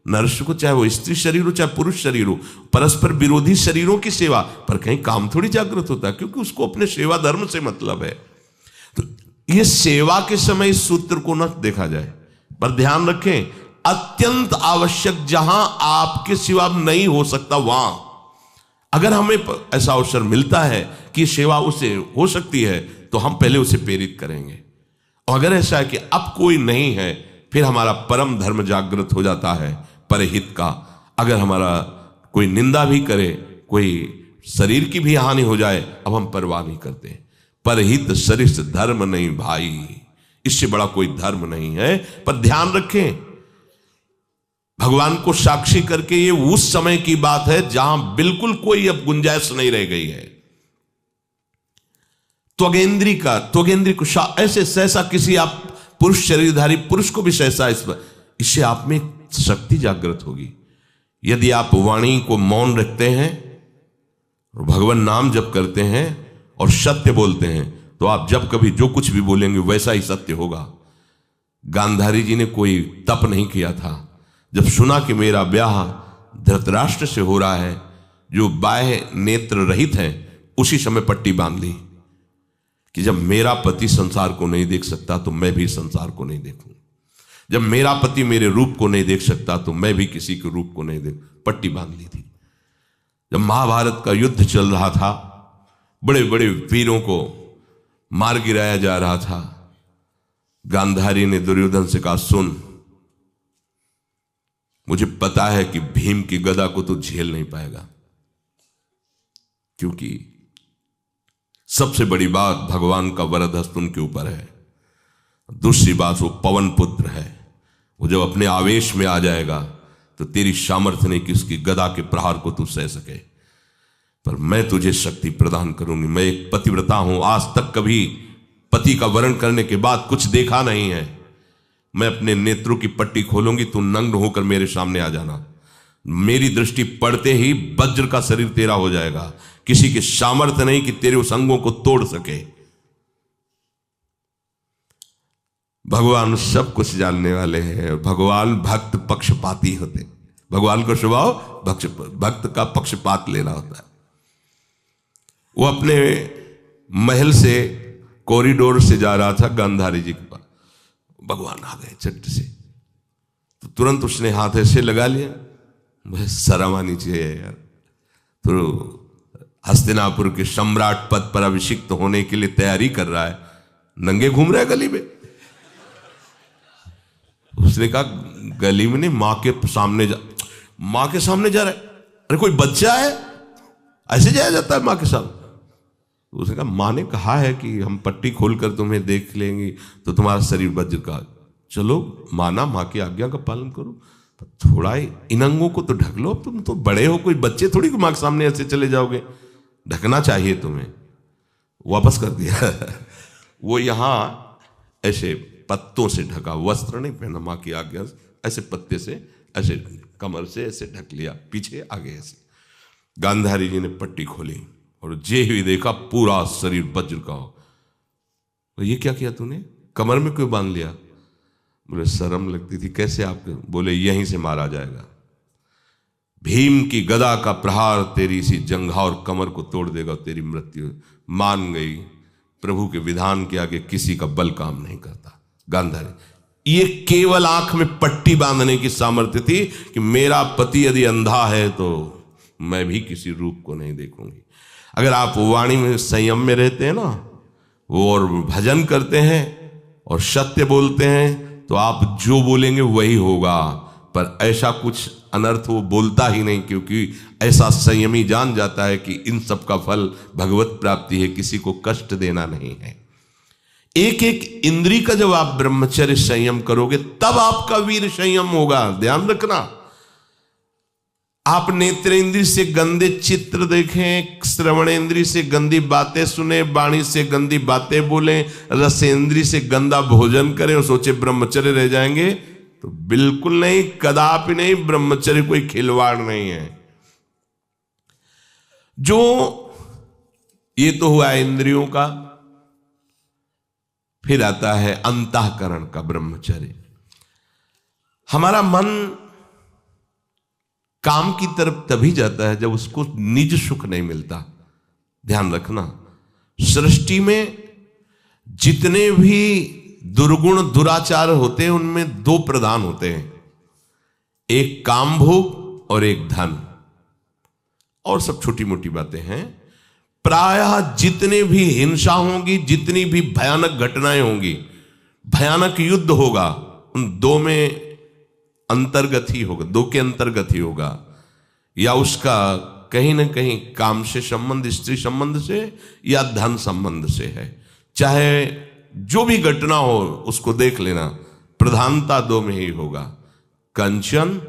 नर्स को, चाहे वो स्त्री शरीर हो चाहे पुरुष शरीर हो, परस्पर विरोधी शरीरों की सेवा, पर कहीं काम थोड़ी जागृत होता है, क्योंकि उसको अपने सेवा धर्म से मतलब है। तो ये सेवा के समय इस सूत्र को न देखा जाए, पर ध्यान रखें, अत्यंत आवश्यक जहां आपके सिवा नहीं हो सकता वहां अगर हमें ऐसा अवसर मिलता है कि सेवा उसे हो सकती है तो हम पहले उसे प्रेरित करेंगे। और अगर ऐसा है कि अब कोई नहीं है, फिर हमारा परम धर्म जागृत हो जाता है परहित का। अगर हमारा कोई निंदा भी करे, कोई शरीर की भी हानि हो जाए, अब हम परवाह नहीं करते। परहित सरिस धर्म नहीं भाई, इससे बड़ा कोई धर्म नहीं है। पर ध्यान रखें, भगवान को साक्षी करके ये उस समय की बात है जहां बिल्कुल कोई अब गुंजाइश नहीं रह गई है। त्वगेंद्री को ऐसे सहसा किसी आप पुरुष शरीरधारी पुरुष को भी सहसा इससे आप में शक्ति जागृत होगी। यदि आप वाणी को मौन रखते हैं और भगवान नाम जप करते हैं और सत्य बोलते हैं, तो आप जब कभी जो कुछ भी बोलेंगे वैसा ही सत्य होगा। गांधारी जी ने कोई तप नहीं किया था। जब सुना कि मेरा ब्याह धृतराष्ट्र से हो रहा है जो बाह्य नेत्र रहित हैं, उसी समय पट्टी बांध ली कि जब मेरा पति संसार को नहीं देख सकता तो मैं भी संसार को नहीं देखूं। जब मेरा पति मेरे रूप को नहीं देख सकता तो मैं भी किसी के रूप को नहीं देख, पट्टी बांध ली थी। जब महाभारत का युद्ध चल रहा था, बड़े बड़े वीरों को मार गिराया जा रहा था, गांधारी ने दुर्योधन से कहा, सुन, मुझे पता है कि भीम की गदा को तो झेल नहीं पाएगा, क्योंकि सबसे बड़ी बात भगवान का वरद हस्त उनके ऊपर है। दूसरी बात, वो पवन पुत्र है, वो जब अपने आवेश में आ जाएगा तो तेरी सामर्थ्य नहीं कि उसकी गदा के प्रहार को तू सह सके, पर मैं तुझे शक्ति प्रदान करूंगी। मैं एक पतिव्रता हूं, आज तक कभी पति का वरण करने के बाद कुछ देखा नहीं है। मैं अपने नेत्रों की पट्टी खोलूंगी, तू नग्न होकर मेरे सामने आ जाना। मेरी दृष्टि पड़ते ही वज्र का शरीर तेरा हो जाएगा, किसी के सामर्थ्य नहीं कि तेरे उस अंगों को तोड़ सके। भगवान सब कुछ जानने वाले हैं। भगवान भक्त पक्षपाती होते, भगवान का स्वभाव भक्त का पक्षपात लेना होता है। वो अपने महल से कॉरिडोर से जा रहा था गांधारी जी के पास, भगवान आ गए झट से, तो तुरंत उसने हाथ ऐसे लगा लिया, मुझे शर्म आनी चाहिए यार, तो हस्तिनापुर के सम्राट पद पर अभिषिक्त होने के लिए तैयारी कर रहा है, नंगे घूम रहा है गली में। उसने कहा, गली में नहीं, मां के सामने जा रहा है। अरे कोई बच्चा है, ऐसे जाया जाता है मां के सामने? उसने कहा, मां ने कहा है कि हम पट्टी खोलकर तुम्हें देख लेंगे तो तुम्हारा शरीर वज्र का, चलो माना, मां की आज्ञा का पालन करो, थोड़ा इन अंगों को तो ढक लो, तुम तो बड़े हो, कोई बच्चे थोड़ी को मां के सामने ऐसे चले जाओगे, ढकना चाहिए तुम्हें। वापस कर दिया। वो यहां ऐसे पत्तों से ढका, वस्त्र नहीं पहना, मां की आज्ञा, ऐसे पत्ते से ऐसे कमर से ऐसे ढक लिया, पीछे आगे ऐसे। गांधारी जी ने पट्टी खोली और जे ही देखा पूरा शरीर वज्र का हो। तो ये क्या किया तूने, कमर में क्यों बांध लिया? बोले शर्म लगती थी। कैसे आपके? बोले यहीं से मारा जाएगा, भीम की गदा का प्रहार तेरी इसी जंघा और कमर को तोड़ देगा, तेरी मृत्यु। मान गई, प्रभु के विधान के आगे किसी का बल काम नहीं करता। गांधारी, ये केवल आंख में पट्टी बांधने की सामर्थ्य थी कि मेरा पति यदि अंधा है तो मैं भी किसी रूप को नहीं देखूंगी। अगर आप वाणी में संयम में रहते हैं ना, वो और भजन करते हैं और सत्य बोलते हैं, तो आप जो बोलेंगे वही होगा। पर ऐसा कुछ अनर्थ वो बोलता ही नहीं, क्योंकि ऐसा संयमी जान जाता है कि इन सब का फल भगवत प्राप्ति है, किसी को कष्ट देना नहीं है। एक एक इंद्री का जब आप ब्रह्मचर्य संयम करोगे तब आपका वीर संयम होगा। ध्यान रखना, आप नेत्रेंद्री से गंदे चित्र देखें, श्रवणेंद्री से गंदी बातें सुने, वाणी से गंदी बातें बोलें, रसेंद्री से गंदा भोजन करें और सोचे ब्रह्मचर्य रह जाएंगे, तो बिल्कुल नहीं, कदापि नहीं। ब्रह्मचर्य कोई खिलवाड़ नहीं है। जो ये तो हुआ इंद्रियों का, फिर आता है अंतःकरण का ब्रह्मचर्य। हमारा मन काम की तरफ तभी जाता है जब उसको निज सुख नहीं मिलता। ध्यान रखना, सृष्टि में जितने भी दुर्गुण दुराचार होते हैं उनमें दो प्रधान होते हैं, एक काम भोग और एक धन, और सब छोटी मोटी बातें हैं। प्रायः जितने भी हिंसा होगी, जितनी भी भयानक घटनाएं होंगी, भयानक युद्ध होगा, उन दो में अंतर्गत ही होगा, दो के अंतर्गत ही होगा। या उसका कहीं ना कहीं काम से संबंध, स्त्री संबंध से या धन संबंध से है। चाहे जो भी घटना हो उसको देख लेना, प्रधानता दो में ही होगा, कंचन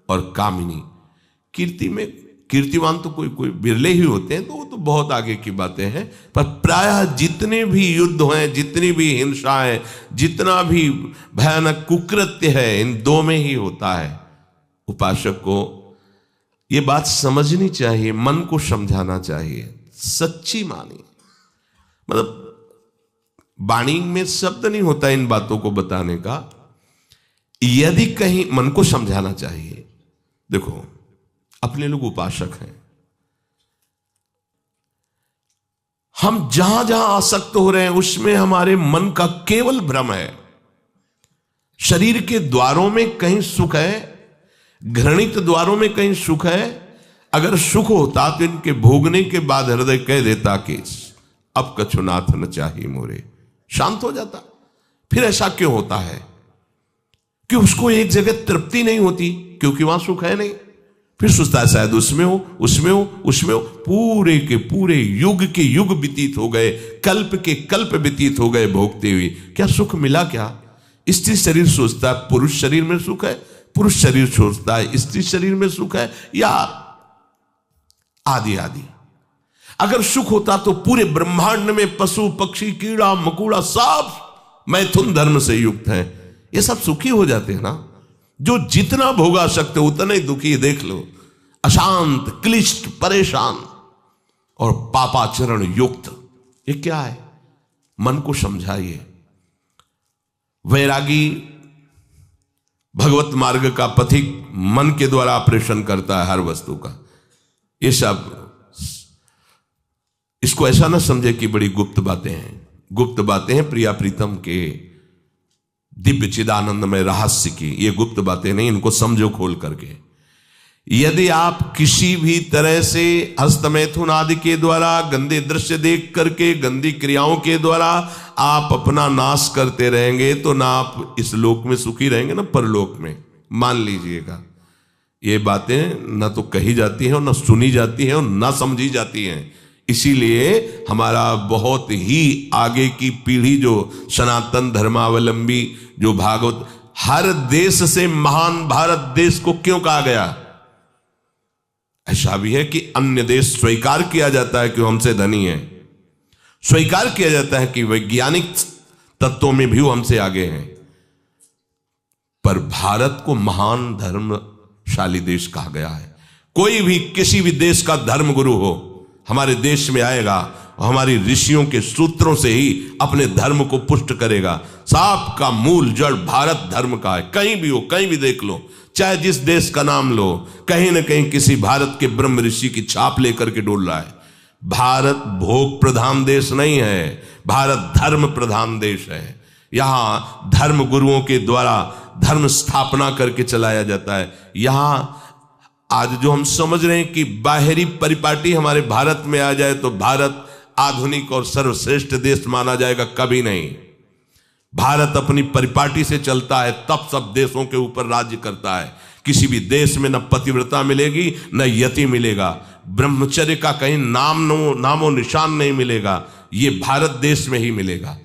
और कामिनी। कीर्ति में कीर्तिवान तो कोई कोई बिरले ही होते हैं, तो वो तो बहुत आगे की बातें हैं। पर प्रायः जितने भी युद्ध हैं, जितनी भी हिंसा है, जितना भी भयानक कुकृत्य है, इन दो में ही होता है। उपासक को ये बात समझनी चाहिए, मन को समझाना चाहिए, सच्ची मानी। मतलब वाणी में शब्द नहीं होता इन बातों को बताने का, यदि कहीं मन को समझाना चाहिए। देखो, अपने लोग उपासक हैं, हम जहां जहां आसक्त हो रहे हैं उसमें हमारे मन का केवल भ्रम है। शरीर के द्वारों में कहीं सुख है, घृणित द्वारों में कहीं सुख है। अगर सुख होता तो इनके भोगने के बाद हृदय कह देता कि अब कछुनाथ न चाहिए मोरे, शांत हो जाता। फिर ऐसा क्यों होता है कि उसको एक जगह तृप्ति नहीं होती? क्योंकि वहां सुख है नहीं। फिर सोचता है शायद उसमें हो, उसमें हो, उसमें हो। पूरे के पूरे युग के युग व्यतीत हो गए, कल्प के कल्प व्यतीत हो गए भोगते हुए, क्या सुख मिला? क्या स्त्री शरीर सोचता है पुरुष शरीर में सुख है, पुरुष शरीर सोचता है स्त्री शरीर में सुख है, या आदि आदि। अगर सुख होता तो पूरे ब्रह्मांड में पशु पक्षी कीड़ा मकोड़ा सब मैथुन धर्म से युक्त हैं, ये सब सुखी हो जाते हैं ना। जो जितना भोगा सकते उतना ही दुखी, देख लो, अशांत, क्लिष्ट, परेशान और पापाचरण युक्त। ये क्या है? मन को समझाइए। वैरागी भगवत मार्ग का पथिक मन के द्वारा ऑपरेशन करता है हर वस्तु का। ये सब, इसको ऐसा ना समझे कि बड़ी गुप्त बातें हैं। गुप्त बातें हैं प्रिया प्रीतम के दिव्य चिदानंद में रहस्य की, ये गुप्त बातें नहीं, इनको समझो खोल करके। यदि आप किसी भी तरह से हस्तमैथुन आदि के द्वारा, गंदे दृश्य देख करके, गंदी क्रियाओं के द्वारा आप अपना नाश करते रहेंगे, तो ना आप इस लोक में सुखी रहेंगे ना परलोक में। मान लीजिएगा, ये बातें ना तो कही जाती हैं और ना सुनी जाती हैं और ना समझी जाती हैं। इसीलिए हमारा बहुत ही आगे की पीढ़ी जो सनातन धर्मावलंबी, जो भागवत, हर देश से महान भारत देश को क्यों कहा गया? ऐसा भी है कि अन्य देश स्वीकार किया जाता है कि वो हमसे धनी है, स्वीकार किया जाता है कि वैज्ञानिक तत्वों में भी वो हमसे आगे हैं, पर भारत को महान धर्मशाली देश कहा गया है। कोई भी किसी भी देश का धर्म गुरु हो, हमारे देश में आएगा और हमारी ऋषियों के सूत्रों से ही अपने धर्म को पुष्ट करेगा। सांप का मूल जड़ भारत धर्म का है। कहीं भी हो, कहीं भी देख लो, चाहे जिस देश का नाम लो, कहीं ना कहीं किसी भारत के ब्रह्म ऋषि की छाप लेकर के डोल रहा है। भारत भोग प्रधान देश नहीं है, भारत धर्म प्रधान देश है। यहां धर्म गुरुओं के द्वारा धर्म स्थापना करके चलाया जाता है। यहां आज जो हम समझ रहे हैं कि बाहरी परिपाटी हमारे भारत में आ जाए तो भारत आधुनिक और सर्वश्रेष्ठ देश माना जाएगा, कभी नहीं। भारत अपनी परिपाटी से चलता है, तब सब देशों के ऊपर राज्य करता है। किसी भी देश में न पतिव्रता मिलेगी न यति मिलेगा, ब्रह्मचर्य का कहीं नामो निशान नहीं मिलेगा। ये भारत देश में ही मिलेगा।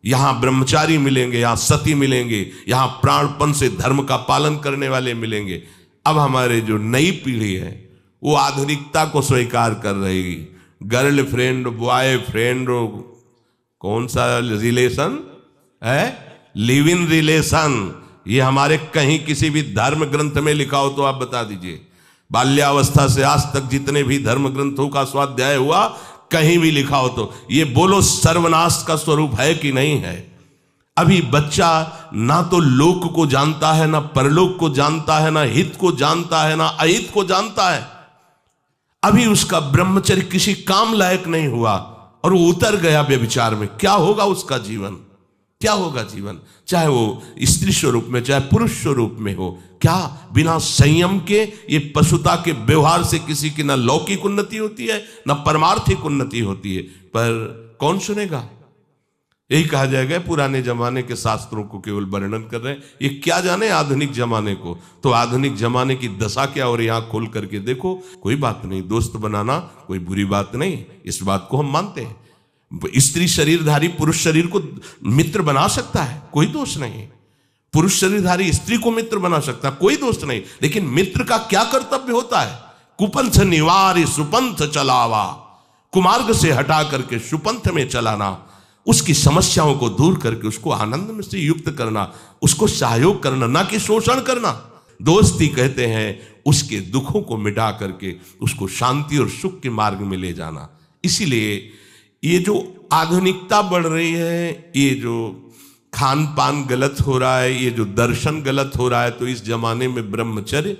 यहां ब्रह्मचारी मिलेंगे, यहां सती मिलेंगे, यहां प्राणपण से धर्म का पालन करने वाले मिलेंगे। अब हमारे जो नई पीढ़ी है वो आधुनिकता को स्वीकार कर रही। गर्लफ्रेंड, बॉयफ्रेंड, कौन सा रिलेशन है? लिव इन रिलेशन, ये हमारे कहीं किसी भी धर्म ग्रंथ में लिखा हो तो आप बता दीजिए। बाल्यावस्था से आज तक जितने भी धर्म ग्रंथों का स्वाध्याय हुआ, कहीं भी लिखा हो तो ये बोलो सर्वनाश का स्वरूप है कि नहीं है। अभी बच्चा ना तो लोक को जानता है, ना परलोक को जानता है, ना हित को जानता है, ना अहित को जानता है। अभी उसका ब्रह्मचर्य किसी काम लायक नहीं हुआ और वो उतर गया व्यभिचार में। क्या होगा उसका जीवन, क्या होगा जीवन, चाहे वो स्त्री स्वरूप में चाहे पुरुष स्वरूप में हो। क्या बिना संयम के ये पशुता के व्यवहार से किसी की ना लौकिक उन्नति होती है ना परमार्थिक उन्नति होती है। पर कौन सुनेगा। यही कहा जाएगा पुराने जमाने के शास्त्रों को केवल वर्णन कर रहे हैं, ये क्या जाने आधुनिक जमाने को। तो आधुनिक जमाने की दशा क्या, और यहां खोल करके देखो। कोई बात नहीं, दोस्त बनाना कोई बुरी बात नहीं, इस बात को हम मानते हैं। स्त्री शरीरधारी पुरुष शरीर को मित्र बना सकता है, कोई दोष नहीं। पुरुष शरीरधारी स्त्री को मित्र बना सकता है, कोई दोष नहीं। लेकिन मित्र का क्या कर्तव्य होता है। कुपंथ निवार सुपंथ चलावा, कुमार्ग से हटा करके सुपंथ में चलाना, उसकी समस्याओं को दूर करके उसको आनंद में से युक्त करना, उसको सहयोग करना, ना कि शोषण करना। दोस्ती कहते हैं उसके दुखों को मिटा करके उसको शांति और सुख के मार्ग में ले जाना। इसीलिए ये जो आधुनिकता बढ़ रही है, ये जो खान पान गलत हो रहा है, ये जो दर्शन गलत हो रहा है, तो इस जमाने में ब्रह्मचर्य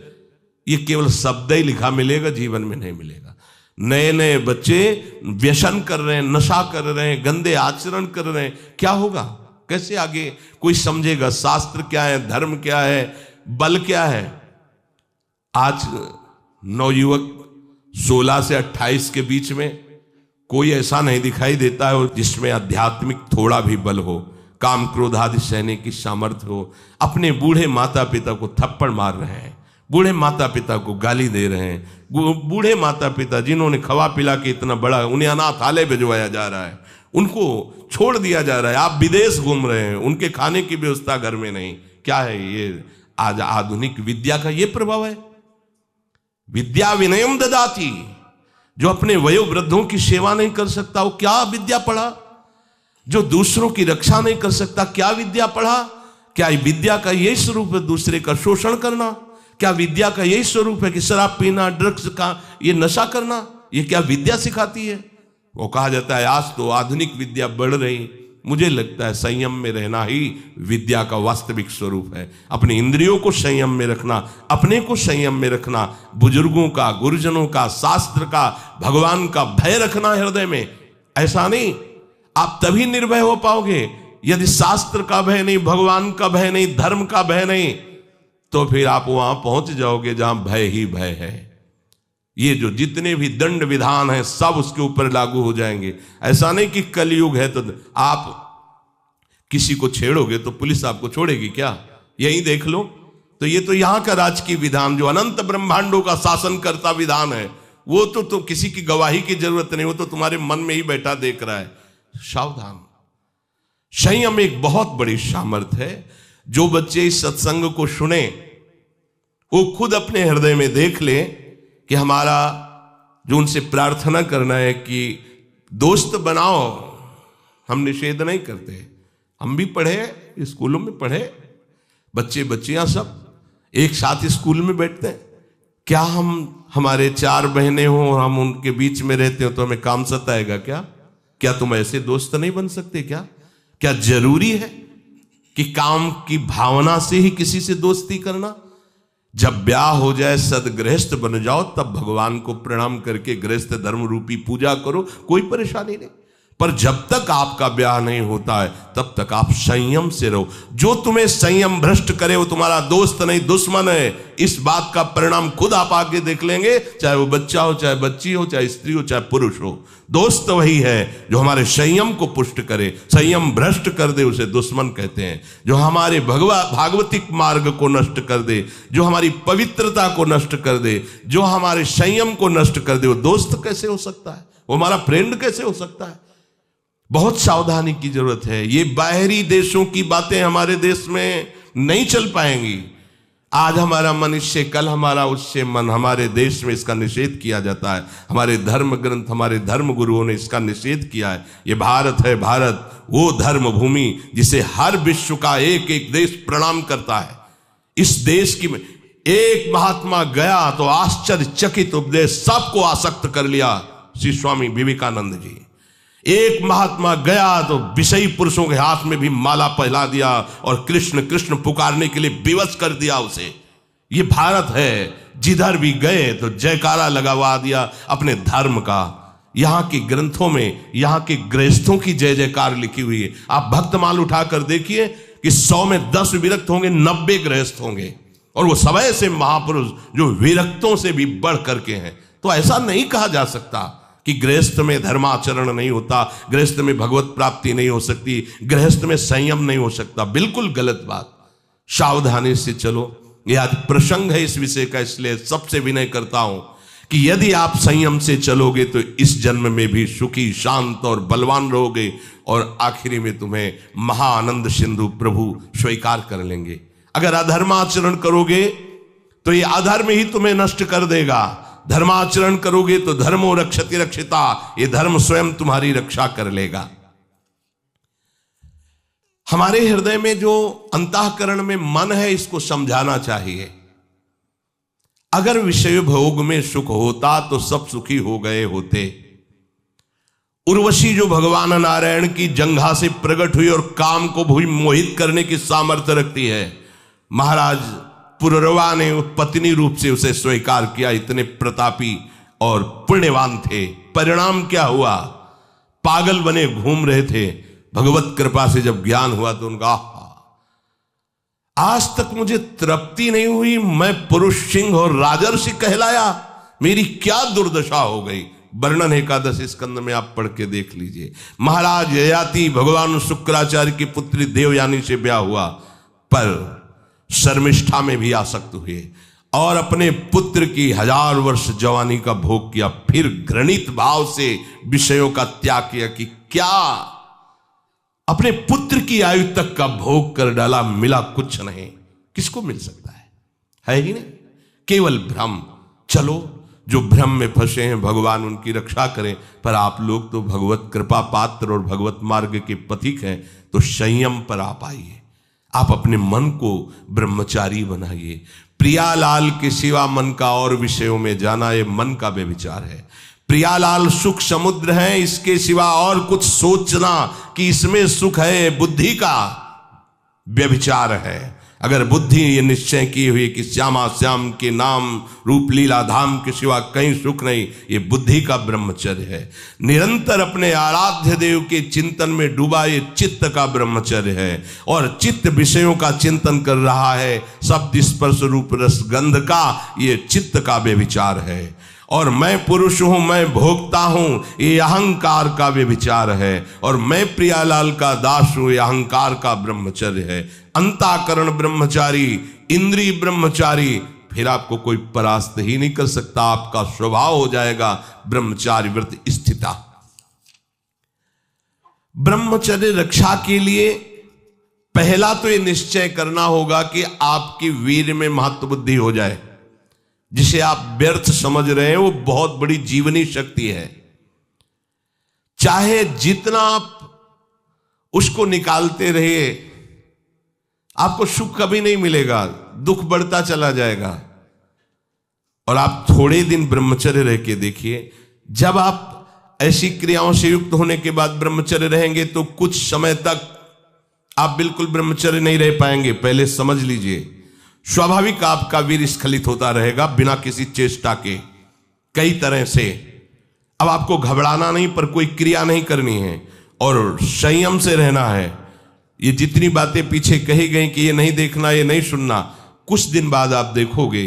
ये केवल शब्द ही लिखा मिलेगा, जीवन में नहीं मिलेगा। नए नए बच्चे व्यसन कर रहे हैं, नशा कर रहे हैं, गंदे आचरण कर रहे हैं। क्या होगा, कैसे आगे कोई समझेगा शास्त्र क्या है, धर्म क्या है, बल क्या है। आज नवयुवक 16 से 28 के बीच में कोई ऐसा नहीं दिखाई देता है जिसमें आध्यात्मिक थोड़ा भी बल हो, काम क्रोध आदि सहने की सामर्थ्य हो। अपने बूढ़े माता पिता को थप्पड़ मार रहे हैं, बूढ़े माता पिता को गाली दे रहे हैं, बूढ़े माता पिता जिन्होंने खवा पिला के इतना बड़ा, उन्हें अनाथालय भिजवाया जा रहा है, उनको छोड़ दिया जा रहा है। आप विदेश घूम रहे हैं, उनके खाने की व्यवस्था घर में नहीं। क्या है ये, आज आधुनिक विद्या का ये प्रभाव है। विद्या विनयम ददाती, जो अपने वयोवृद्धों की सेवा नहीं कर सकता वो क्या विद्या पढ़ा। जो दूसरों की रक्षा नहीं कर सकता क्या विद्या पढ़ा। क्या विद्या का यही स्वरूप है दूसरे का शोषण करना। क्या विद्या का यही स्वरूप है कि शराब पीना, ड्रग्स का ये नशा करना, ये क्या विद्या सिखाती है। वो कहा जाता है आज तो आधुनिक विद्या बढ़ रही। मुझे लगता है संयम में रहना ही विद्या का वास्तविक स्वरूप है। अपने इंद्रियों को संयम में रखना, अपने को संयम में रखना, बुजुर्गों का, गुरुजनों का, शास्त्र का, भगवान का भय रखना हृदय में। ऐसा नहीं, आप तभी निर्भय हो पाओगे यदि शास्त्र का भय नहीं, भगवान का भय नहीं, धर्म का भय नहीं, तो फिर आप वहां पहुंच जाओगे जहां भय ही भय है। ये जो जितने भी दंड विधान हैं सब उसके ऊपर लागू हो जाएंगे। ऐसा नहीं कि कलयुग है तो आप किसी को छेड़ोगे तो पुलिस आपको छोड़ेगी क्या, यही देख लो। तो ये तो यहां का राजकीय विधान जो अनंत ब्रह्मांडों का शासन करता विधान है, वो तो किसी की गवाही की जरूरत नहीं, वो तो तुम्हारे मन में ही बैठा देख रहा है। सावधान। संयम एक बहुत बड़ी सामर्थ्य है। जो बच्चे इस सत्संग को सुने वो खुद अपने हृदय में देख ले कि हमारा जो उनसे प्रार्थना करना है कि दोस्त बनाओ। हम निषेध नहीं करते, हम भी पढ़े, स्कूलों में पढ़े, बच्चे बच्चियां सब एक साथ स्कूल में बैठते हैं। क्या हमारे 4 बहनें हों और हम उनके बीच में रहते हो तो हमें काम सताएगा क्या। क्या तुम ऐसे दोस्त नहीं बन सकते क्या जरूरी है कि काम की भावना से ही किसी से दोस्ती करना। जब ब्याह हो जाए, सदगृहस्थ बन जाओ, तब भगवान को प्रणाम करके गृहस्थ धर्म रूपी पूजा करो, कोई परेशानी नहीं। पर जब तक आपका ब्याह नहीं होता है तब तक आप संयम से रहो। जो तुम्हें संयम भ्रष्ट करे वो तुम्हारा दोस्त नहीं दुश्मन है। इस बात का परिणाम खुद आप आगे देख लेंगे, चाहे वो बच्चा हो, चाहे बच्ची हो, चाहे स्त्री हो, चाहे पुरुष हो। दोस्त वही है जो हमारे संयम को पुष्ट करे। संयम भ्रष्ट कर दे उसे दुश्मन कहते हैं। जो हमारे भागवतिक मार्ग को नष्ट कर दे, जो हमारी पवित्रता को नष्ट कर दे, जो हमारे संयम को नष्ट कर दे, वो दोस्त कैसे हो सकता है, वो हमारा फ्रेंड कैसे हो सकता है। बहुत सावधानी की जरूरत है। ये बाहरी देशों की बातें हमारे देश में नहीं चल पाएंगी। आज हमारा मन इससे, कल हमारा उससे मन। हमारे देश में इसका निषेध किया जाता है, हमारे धर्म ग्रंथ, हमारे धर्म गुरुओं ने इसका निषेध किया है। ये भारत है, भारत वो धर्म भूमि जिसे हर विश्व का एक एक देश प्रणाम करता है। इस देश की एक महात्मा गया तो आश्चर्यचकित उपदेश सबको आसक्त कर लिया, श्री स्वामी विवेकानंद जी। एक महात्मा गया तो विषयी पुरुषों के हाथ में भी माला पहला दिया और कृष्ण कृष्ण पुकारने के लिए विवश कर दिया उसे। ये भारत है, जिधर भी गए तो जयकारा लगवा दिया अपने धर्म का। यहां के ग्रंथों में यहां के गृहस्थों की जय जयकार लिखी हुई है। आप भक्तमाल उठाकर देखिए कि 100 में 10 विरक्त होंगे, 90 गृहस्थ होंगे, और वो सब ऐसे महापुरुष जो विरक्तों से भी बढ़ करके हैं। तो ऐसा नहीं कहा जा सकता कि गृहस्थ में धर्माचरण नहीं होता, गृहस्थ में भगवत प्राप्ति नहीं हो सकती, गृहस्थ में संयम नहीं हो सकता। बिल्कुल गलत बात। सावधानी से चलो। यह आज प्रसंग है इस विषय का, इसलिए सबसे विनय करता हूं कि यदि आप संयम से चलोगे तो इस जन्म में भी सुखी, शांत और बलवान रहोगे, और आखिरी में तुम्हें महाआनंद सिंधु प्रभु स्वीकार कर लेंगे। अगर अधर्माचरण करोगे तो ये अधर्म ही तुम्हें नष्ट कर देगा। धर्माचरण करोगे तो धर्मो रक्षति रक्षिता, ये धर्म स्वयं तुम्हारी रक्षा कर लेगा। हमारे हृदय में जो अंतःकरण में मन है, इसको समझाना चाहिए। अगर विषय भोग में सुख होता तो सब सुखी हो गए होते। उर्वशी जो भगवान नारायण की जंघा से प्रकट हुई और काम को भी मोहित करने की सामर्थ्य रखती है, महाराज पुररवा ने पत्नी रूप से उसे स्वीकार किया। इतने प्रतापी और पुण्यवान थे। परिणाम क्या हुआ? पागल बने घूम रहे थे। भगवत कृपा से जब ज्ञान हुआ तो उनका आज तक मुझे तृप्ति नहीं हुई, मैं पुरुष सिंह और राजर्षि कहलाया, मेरी क्या दुर्दशा हो गई। वर्णन एकादश स्कंद में आप पढ़ के देख लीजिए। महाराज ययाति भगवान शुक्राचार्य की पुत्री देवयानी से ब्याह हुआ, पर शर्मिष्ठा में भी आसक्त हुए और अपने पुत्र की 1000 वर्ष जवानी का भोग किया। फिर घृणित भाव से विषयों का त्याग किया कि क्या अपने पुत्र की आयु तक का भोग कर डाला, मिला कुछ नहीं। किसको मिल सकता है ही नहीं, केवल भ्रम। चलो, जो भ्रम में फंसे हैं भगवान उनकी रक्षा करें, पर आप लोग तो भगवत कृपा पात्र और भगवत मार्ग के पथिक हैं, तो संयम पर आप आइए। आप अपने मन को ब्रह्मचारी बनाइए। प्रियालाल के सिवा मन का और विषयों में जाना, ये मन का व्यभिचार है। प्रियालाल सुख समुद्र है, इसके सिवा और कुछ सोचना कि इसमें सुख है, बुद्धि का व्यभिचार है। अगर बुद्धि ये निश्चय की हुई कि श्यामा श्याम के नाम रूप लीला धाम के सिवा कहीं सुख नहीं, ये बुद्धि का ब्रह्मचर्य है। निरंतर अपने आराध्य देव के चिंतन में डूबा, ये चित्त का ब्रह्मचर्य है। और चित्त विषयों का चिंतन कर रहा है, शब्द स्पर्श रूप रस गंध का, ये चित्त का व्यभिचार है। और मैं पुरुष हूं, मैं भोगता हूं, ये अहंकार का व्यभिचार है। और मैं प्रियालाल का दास हूं, ये अहंकार का ब्रह्मचर्य है। अंताकरण ब्रह्मचारी, इंद्रिय ब्रह्मचारी, फिर आपको कोई परास्त ही नहीं कर सकता। आपका स्वभाव हो जाएगा ब्रह्मचारी व्रत स्थिता। ब्रह्मचर्य रक्षा के लिए पहला तो ये निश्चय करना होगा कि आपकी वीर में महत्व बुद्धि हो जाए। जिसे आप व्यर्थ समझ रहे हैं वो बहुत बड़ी जीवनी शक्ति है। चाहे जितना आप उसको निकालते रहिए, आपको सुख कभी नहीं मिलेगा, दुख बढ़ता चला जाएगा। और आप थोड़े दिन ब्रह्मचर्य रह के देखिए, जब आप ऐसी क्रियाओं से युक्त होने के बाद ब्रह्मचर्य रहेंगे तो कुछ समय तक आप बिल्कुल ब्रह्मचर्य नहीं रह पाएंगे। पहले समझ लीजिए, स्वाभाविक आपका वीर स्खलित होता रहेगा बिना किसी चेष्टा के, कई तरह से। अब आपको घबराना नहीं, पर कोई क्रिया नहीं करनी है और संयम से रहना है। ये जितनी बातें पीछे कही गई कि ये नहीं देखना, ये नहीं सुनना, कुछ दिन बाद आप देखोगे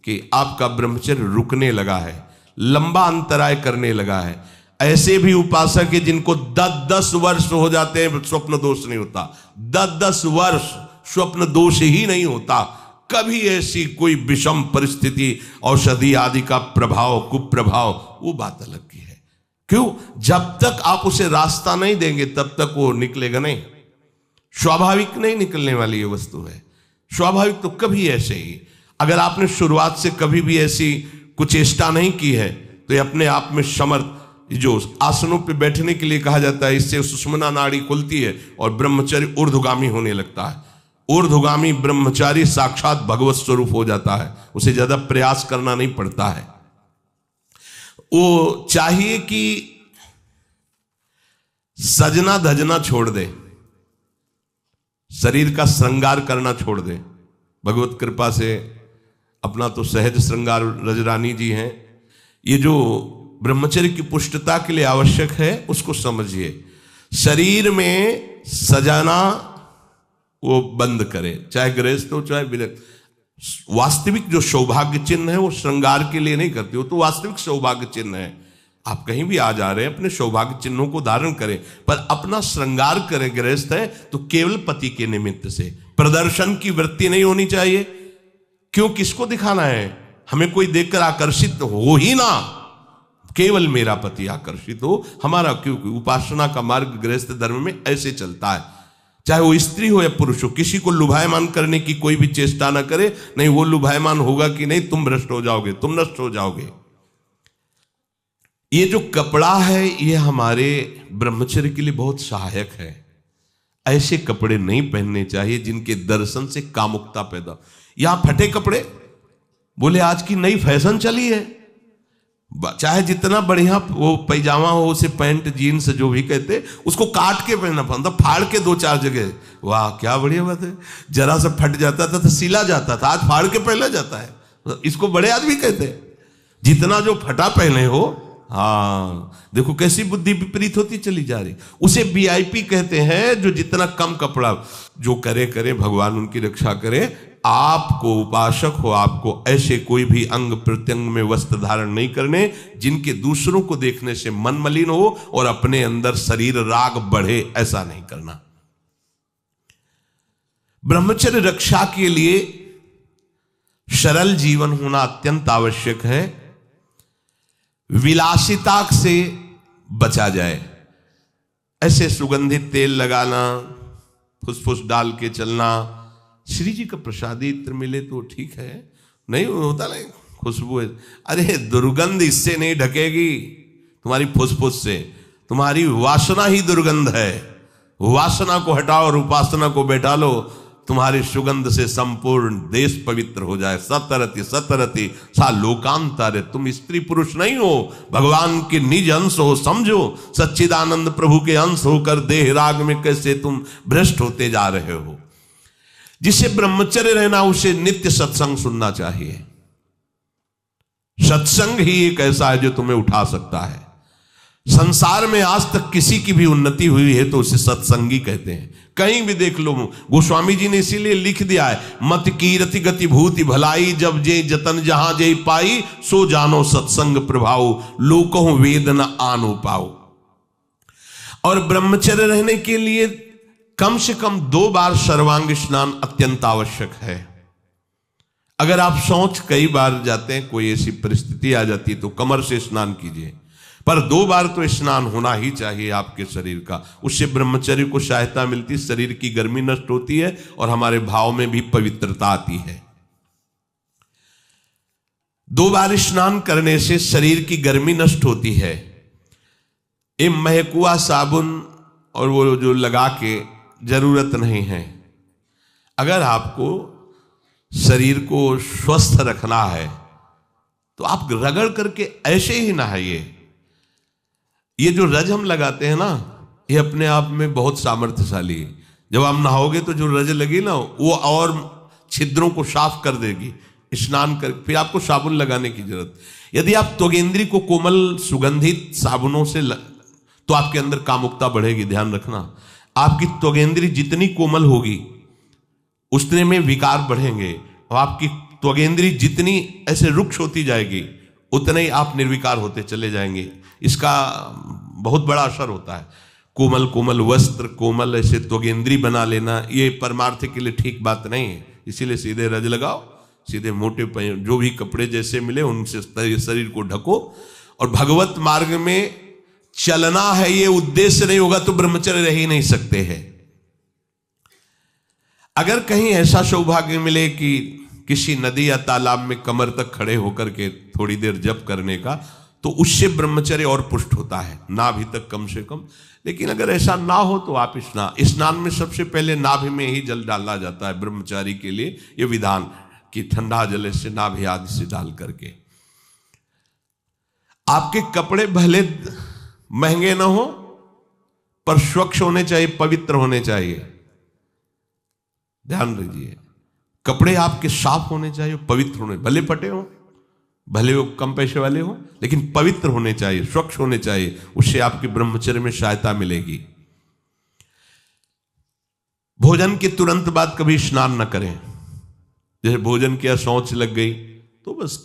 कि आपका ब्रह्मचर्य रुकने लगा है, लंबा अंतराय करने लगा है। ऐसे भी उपासक है जिनको 10-10 वर्ष हो जाते हैं, स्वप्न दोष नहीं होता। 10-10 वर्ष स्वप्न दोष ही नहीं होता। कभी ऐसी कोई विषम परिस्थिति, औषधि आदि का प्रभाव, कुप्रभाव, वो बात अलग की है। क्यों? जब तक आप उसे रास्ता नहीं देंगे तब तक वो निकलेगा नहीं। स्वाभाविक नहीं निकलने वाली ये वस्तु है। स्वाभाविक। तो कभी ऐसे ही अगर आपने शुरुआत से कभी भी ऐसी कुचेष्टा नहीं की है तो ये अपने आप में समर्थ, जो आसनों पे बैठने के लिए कहा जाता है, इससे सुषुम्ना नाड़ी खुलती है और ब्रह्मचर्य ऊर्ध्वगामी होने लगता है। ऊर्ध्वगामी ब्रह्मचारी साक्षात भगवत स्वरूप हो जाता है, उसे ज्यादा प्रयास करना नहीं पड़ता है। वो चाहिए कि सजना धजना छोड़ दे, शरीर का श्रृंगार करना छोड़ दे। भगवत कृपा से अपना तो सहज श्रृंगार रजरानी जी हैं। ये जो ब्रह्मचर्य की पुष्टता के लिए आवश्यक है उसको समझिए। शरीर में सजाना वो बंद करे, चाहे गृहस्थ हो चाहे विरक्त। वास्तविक जो सौभाग्य चिन्ह है वो श्रृंगार के लिए नहीं करते हो, तो वास्तविक सौभाग्य चिन्ह है। आप कहीं भी आ जा रहे हैं, अपने सौभाग्य चिन्हों को धारण करें, पर अपना श्रृंगार करें। गृहस्थ है तो केवल पति के निमित्त से, प्रदर्शन की वृत्ति नहीं होनी चाहिए। क्यों, किसको दिखाना है? हमें कोई देखकर आकर्षित हो ही ना, केवल मेरा पति आकर्षित हो हमारा। क्योंकि उपासना का मार्ग गृहस्थ धर्म में ऐसे चलता है, चाहे वो स्त्री हो या पुरुष हो। किसी को लुभायमान करने की कोई भी चेष्टा ना करे, नहीं वो लुभायमान होगा कि नहीं, तुम भ्रष्ट हो जाओगे, तुम नष्ट हो जाओगे। ये जो कपड़ा है ये हमारे ब्रह्मचर्य के लिए बहुत सहायक है। ऐसे कपड़े नहीं पहनने चाहिए जिनके दर्शन से कामुकता पैदा। यहां फटे कपड़े, बोले आज की नई फैशन चली है, चाहे जितना बढ़िया वो पैजामा हो, उसे पैंट जीन्स जो भी कहते, उसको काट के पहनना पड़ता, फाड़ के 2-4 जगह। वाह क्या बढ़िया बात है। जरा सा फट जाता था तो सिला जाता था, आज फाड़ के पहना जाता है। इसको बड़े आदमी कहते हैं। जितना जो फटा पहने हो, हाँ देखो कैसी बुद्धि विपरीत होती चली जा रही। उसे वीआईपी कहते हैं, जो जितना कम कपड़ा जो करे करे, भगवान उनकी रक्षा करे। आपको उपासक हो, आपको ऐसे कोई भी अंग प्रत्यंग में वस्त्र धारण नहीं करने जिनके दूसरों को देखने से मन मलिन हो और अपने अंदर शरीर राग बढ़े, ऐसा नहीं करना। ब्रह्मचर्य रक्षा के लिए सरल जीवन होना अत्यंत आवश्यक है। विलासिता से बचा जाए। ऐसे सुगंधित तेल लगाना, फुसफुस डाल के चलना, श्री जी का प्रसादी इत्र मिले तो ठीक है, नहीं होता नहीं खुशबू है। अरे दुर्गंध इससे नहीं ढकेगी, तुम्हारी फुसफुस से। तुम्हारी वासना ही दुर्गंध है। वासना को हटाओ और उपासना को बैठा लो, तुम्हारी सुगंध से संपूर्ण देश पवित्र हो जाए। सतरति सतरति सा लोकांतर। तुम स्त्री पुरुष नहीं हो, भगवान के निज अंश हो, समझो। सच्चिदानंद प्रभु के अंश होकर देह राग में कैसे तुम भ्रष्ट होते जा रहे हो। जिसे ब्रह्मचर्य रहना, उसे नित्य सत्संग सुनना चाहिए। सत्संग ही एक ऐसा है जो तुम्हें उठा सकता है। संसार में आज तक किसी की भी उन्नति हुई है तो उसे सत्संगी कहते हैं। कहीं भी देख लो, गोस्वामी जी ने इसीलिए लिख दिया है, मत कीरति गति भूति भलाई, जब जे जतन जहां जे पाई, सो जानो सत्संग प्रभाव, लोकहु वेद न आनो पाओ। और ब्रह्मचर्य रहने के लिए कम से कम 2 बार सर्वांग स्नान अत्यंत आवश्यक है। अगर आप शौच कई बार जाते हैं, कोई ऐसी परिस्थिति आ जाती है तो कमर से स्नान कीजिए, पर 2 बार तो स्नान होना ही चाहिए आपके शरीर का। उससे ब्रह्मचर्य को सहायता मिलती है, शरीर की गर्मी नष्ट होती है और हमारे भाव में भी पवित्रता आती है। 2 बार स्नान करने से शरीर की गर्मी नष्ट होती है। ये महकुआ साबुन और वो जो लगा के जरूरत नहीं है। अगर आपको शरीर को स्वस्थ रखना है तो आप रगड़ करके ऐसे ही नहाइए। ये जो रज हम लगाते हैं ना, ये अपने आप में बहुत सामर्थ्यशाली है। जब आप नहाओगे तो जो रज लगी ना, वो और छिद्रों को साफ कर देगी। स्नान कर फिर आपको साबुन लगाने की जरूरत। यदि आप त्वगेंद्री को कोमल सुगंधित साबुनों से तो आपके अंदर कामुकता बढ़ेगी। ध्यान रखना, आपकी त्वगेंद्री जितनी कोमल होगी उतने में विकार बढ़ेंगे, और आपकी त्वगेंद्री जितनी ऐसे रुक्ष होती जाएगी उतने ही आप निर्विकार होते चले जाएंगे। इसका बहुत बड़ा असर होता है। कोमल कोमल वस्त्र, कोमल ऐसे त्वगेंद्री बना लेना, ये परमार्थ के लिए ठीक बात नहीं है। इसीलिए सीधे रज लगाओ, सीधे मोटे जो भी कपड़े जैसे मिले उनसे शरीर को ढको। और भगवत मार्ग में चलना है, ये उद्देश्य नहीं होगा तो ब्रह्मचर्य रह ही नहीं सकते हैं। अगर कहीं ऐसा सौभाग्य मिले कि किसी नदी या तालाब में कमर तक खड़े होकर के थोड़ी देर जप करने का, तो उससे ब्रह्मचर्य और पुष्ट होता है, नाभि तक कम से कम। लेकिन अगर ऐसा ना हो तो आप स्नान में सबसे पहले नाभि में ही जल डाला जाता है ब्रह्मचारी के लिए, यह विधान कि ठंडा जल से नाभि आदि से डाल करके। आपके कपड़े भले महंगे ना हो पर स्वच्छ होने चाहिए, पवित्र होने चाहिए। ध्यान रखिए, कपड़े आपके साफ होने चाहिए, पवित्र होने, भले फटे हो, भले वो कम पैसे वाले हो, लेकिन पवित्र होने चाहिए, स्वच्छ होने चाहिए। उससे आपके ब्रह्मचर्य में सहायता मिलेगी। भोजन के तुरंत बाद कभी स्नान न करें। जैसे भोजन किया, शौच लग गई, तो बस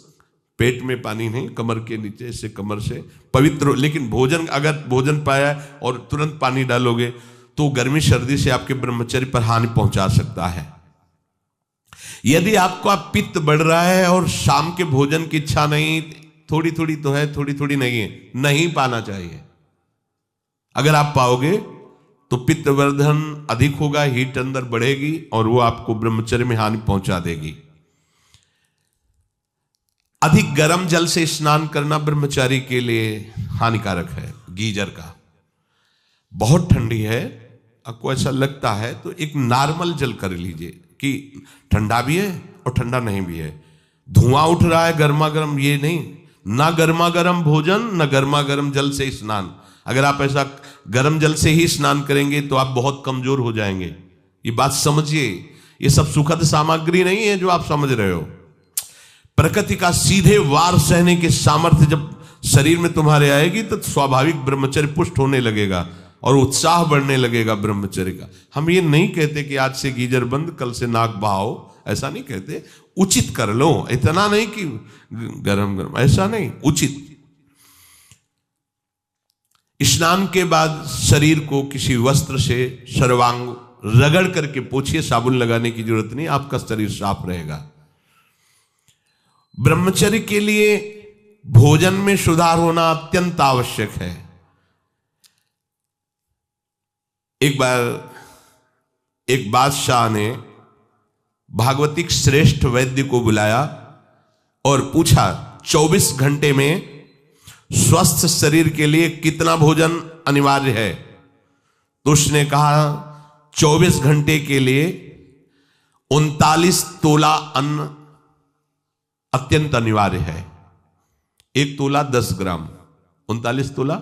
पेट में पानी नहीं, कमर के नीचे से, कमर से पवित्र। लेकिन भोजन, अगर भोजन पाया और तुरंत पानी डालोगे तो गर्मी सर्दी से आपके ब्रह्मचर्य पर हानि पहुंचा सकता है। यदि आपका पित्त बढ़ रहा है और शाम के भोजन की इच्छा नहीं, थोड़ी थोड़ी तो है, थोड़ी थोड़ी नहीं है, नहीं पाना चाहिए। अगर आप पाओगे तो पित्तवर्धन अधिक होगा, हीट अंदर बढ़ेगी और वो आपको ब्रह्मचर्य में हानि पहुंचा देगी। अधिक गर्म जल से स्नान करना ब्रह्मचारी के लिए हानिकारक है। गीजर का बहुत ठंडी है, आपको ऐसा लगता है तो एक नॉर्मल जल कर लीजिए कि ठंडा भी है और ठंडा नहीं भी है। धुआं उठ रहा है गर्मा गर्म, ये नहीं, ना गर्मा गर्म भोजन ना गर्मा गर्म जल से स्नान। अगर आप ऐसा गर्म जल से ही स्नान करेंगे तो आप बहुत कमजोर हो जाएंगे। ये बात समझिए, ये सब सुखद सामग्री नहीं है जो आप समझ रहे हो। प्रकृति का सीधे वार सहने की सामर्थ्य जब शरीर में तुम्हारे आएगी तो स्वाभाविक ब्रह्मचर्य पुष्ट होने लगेगा और उत्साह बढ़ने लगेगा ब्रह्मचर्य का। हम ये नहीं कहते कि आज से गीजर बंद, कल से नाक बहाओ, ऐसा नहीं कहते। उचित कर लो, इतना नहीं कि गरम गरम, ऐसा नहीं, उचित। स्नान के बाद शरीर को किसी वस्त्र से सर्वांग रगड़ करके पोछिए, साबुन लगाने की जरूरत नहीं, आपका शरीर साफ रहेगा। ब्रह्मचर्य के लिए भोजन में सुधार होना अत्यंत आवश्यक है। एक बार एक बादशाह ने भागवतिक श्रेष्ठ वैद्य को बुलाया और पूछा 24 घंटे में स्वस्थ शरीर के लिए कितना भोजन अनिवार्य है। तो उसने कहा 24 घंटे के लिए 39 तोला अन्न अत्यंत अनिवार्य है। 1 तोला 10 ग्राम, 39 तोला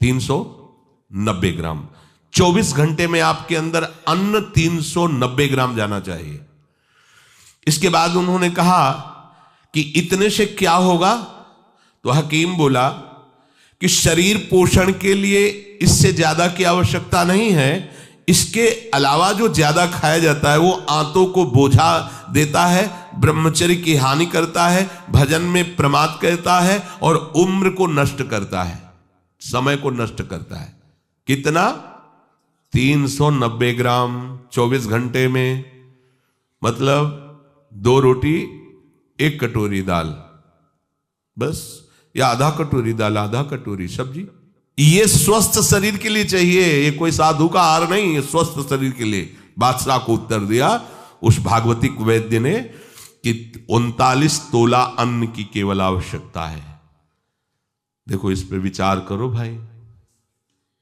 390 ग्राम। 24 घंटे में आपके अंदर अन्न 390 ग्राम जाना चाहिए। इसके बाद उन्होंने कहा कि इतने से क्या होगा, तो हकीम बोला कि शरीर पोषण के लिए इससे ज्यादा की आवश्यकता नहीं है। इसके अलावा जो ज्यादा खाया जाता है वो आंतों को बोझा देता है, ब्रह्मचर्य की हानि करता है, भजन में प्रमाद करता है और उम्र को नष्ट करता है, समय को नष्ट करता है। कितना? 390 ग्राम 24 घंटे में, मतलब 2 रोटी 1 कटोरी दाल बस, या आधा कटोरी दाल आधा कटोरी सब्जी। ये स्वस्थ शरीर के लिए चाहिए, ये कोई साधु का आहार नहीं, ये स्वस्थ शरीर के लिए। बादशाह को उत्तर दिया उस भागवतिक वैद्य ने कि 39 तोला अन्न की केवल आवश्यकता है। देखो, इस पे विचार करो भाई।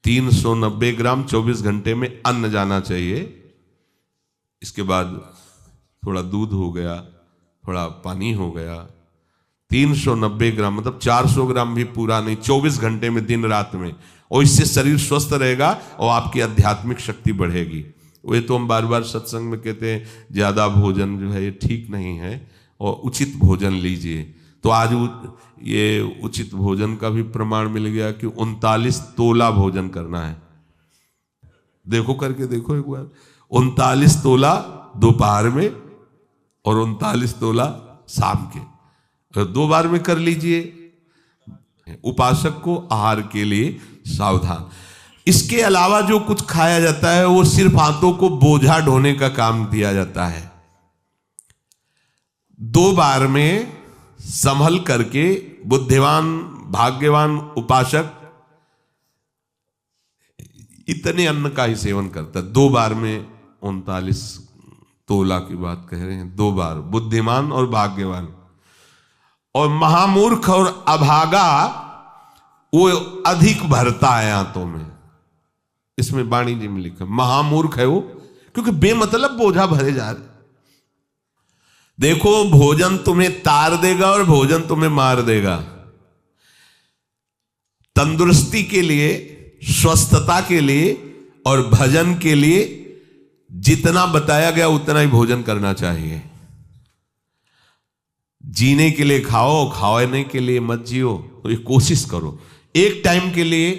390 ग्राम 24 घंटे में अन्न जाना चाहिए। इसके बाद थोड़ा दूध हो गया, थोड़ा पानी हो गया। 390 ग्राम मतलब 400 ग्राम भी पूरा नहीं, 24 घंटे में, दिन रात में। और इससे शरीर स्वस्थ रहेगा और आपकी आध्यात्मिक शक्ति बढ़ेगी। वो तो हम बार बार सत्संग में कहते हैं ज्यादा भोजन जो है ये ठीक नहीं है और उचित भोजन लीजिए। तो आज ये उचित भोजन का भी प्रमाण मिल गया कि 39 तोला भोजन करना है। देखो, करके देखो एक बार। 39 तोला दोपहर में और 39 तोला शाम के, 2 बार में कर लीजिए। उपासक को आहार के लिए सावधान। इसके अलावा जो कुछ खाया जाता है वो सिर्फ हाथों को बोझा ढोने का काम दिया जाता है। 2 बार में संभल करके बुद्धिमान भाग्यवान उपासक इतने अन्न का ही सेवन करता है। 2 बार में 39 तोला की बात कह रहे हैं, 2 बार, बुद्धिमान और भाग्यवान। और महामूर्ख और अभागा वो अधिक भरता है आंतों में। इसमें वाणी जी में लिखा, महामूर्ख है वो क्योंकि बेमतलब बोझा भरे जा रहे। देखो, भोजन तुम्हें तार देगा और भोजन तुम्हें मार देगा। तंदुरुस्ती के लिए, स्वस्थता के लिए और भजन के लिए जितना बताया गया उतना ही भोजन करना चाहिए। जीने के लिए खाओ, खाने के लिए मत जियो। तो ये कोशिश करो, एक टाइम के लिए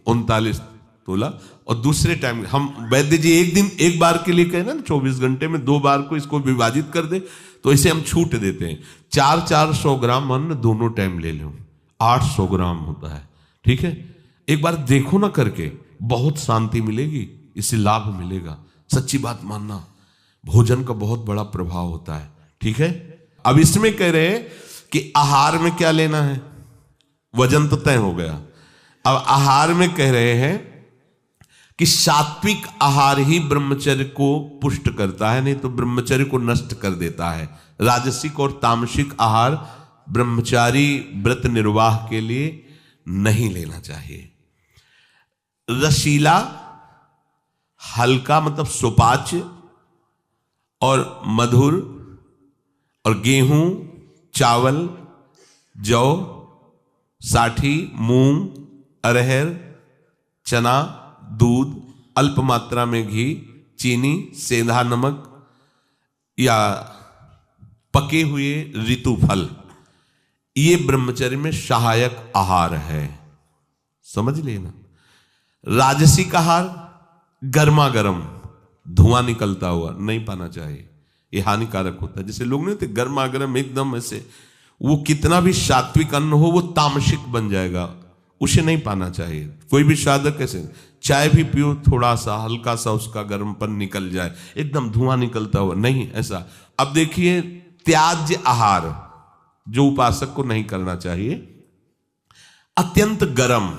39 तोला और दूसरे टाइम हम वैद्य जी एक दिन एक बार के लिए कहे ना, 24 घंटे में 2 बार को इसको विभाजित कर दे, तो इसे हम छूट देते हैं। 400 ग्राम अन्न दोनों टाइम ले लो, 800 ग्राम होता है। ठीक है, एक बार देखो ना करके, बहुत शांति मिलेगी, इससे लाभ मिलेगा। सच्ची बात मानना, भोजन का बहुत बड़ा प्रभाव होता है। ठीक है, अब इसमें कह रहे हैं कि आहार में क्या लेना है। वजन तो तय हो गया, अब आहार में कह रहे हैं कि सात्विक आहार ही ब्रह्मचर्य को पुष्ट करता है, नहीं तो ब्रह्मचर्य को नष्ट कर देता है। राजसिक और तामसिक आहार ब्रह्मचारी व्रत निर्वाह के लिए नहीं लेना चाहिए। रसीला, हल्का मतलब सुपाच्य और मधुर, और गेहूं, चावल, जौ, साठी, मूंग, अरहर, चना, दूध, अल्प मात्रा में घी, चीनी, सेंधा नमक या पके हुए ऋतु फल, ये ब्रह्मचर्य में सहायक आहार है। समझ लेना। राजसिक आहार गर्मा गर्म धुआं निकलता हुआ नहीं पाना चाहिए, ये हानिकारक होता है। जैसे लोग नहीं होते गर्मा गर्म एकदम ऐसे, वो कितना भी सात्विक अन्न हो वो तामसिक बन जाएगा, उसे नहीं पाना चाहिए। कोई भी साधक ऐसे, चाय भी पियो, थोड़ा सा हल्का सा उसका गर्मपन निकल जाए, एकदम धुआं निकलता हुआ नहीं, ऐसा। अब देखिए, त्याज्य आहार जो उपासक को नहीं करना चाहिए, अत्यंत गर्म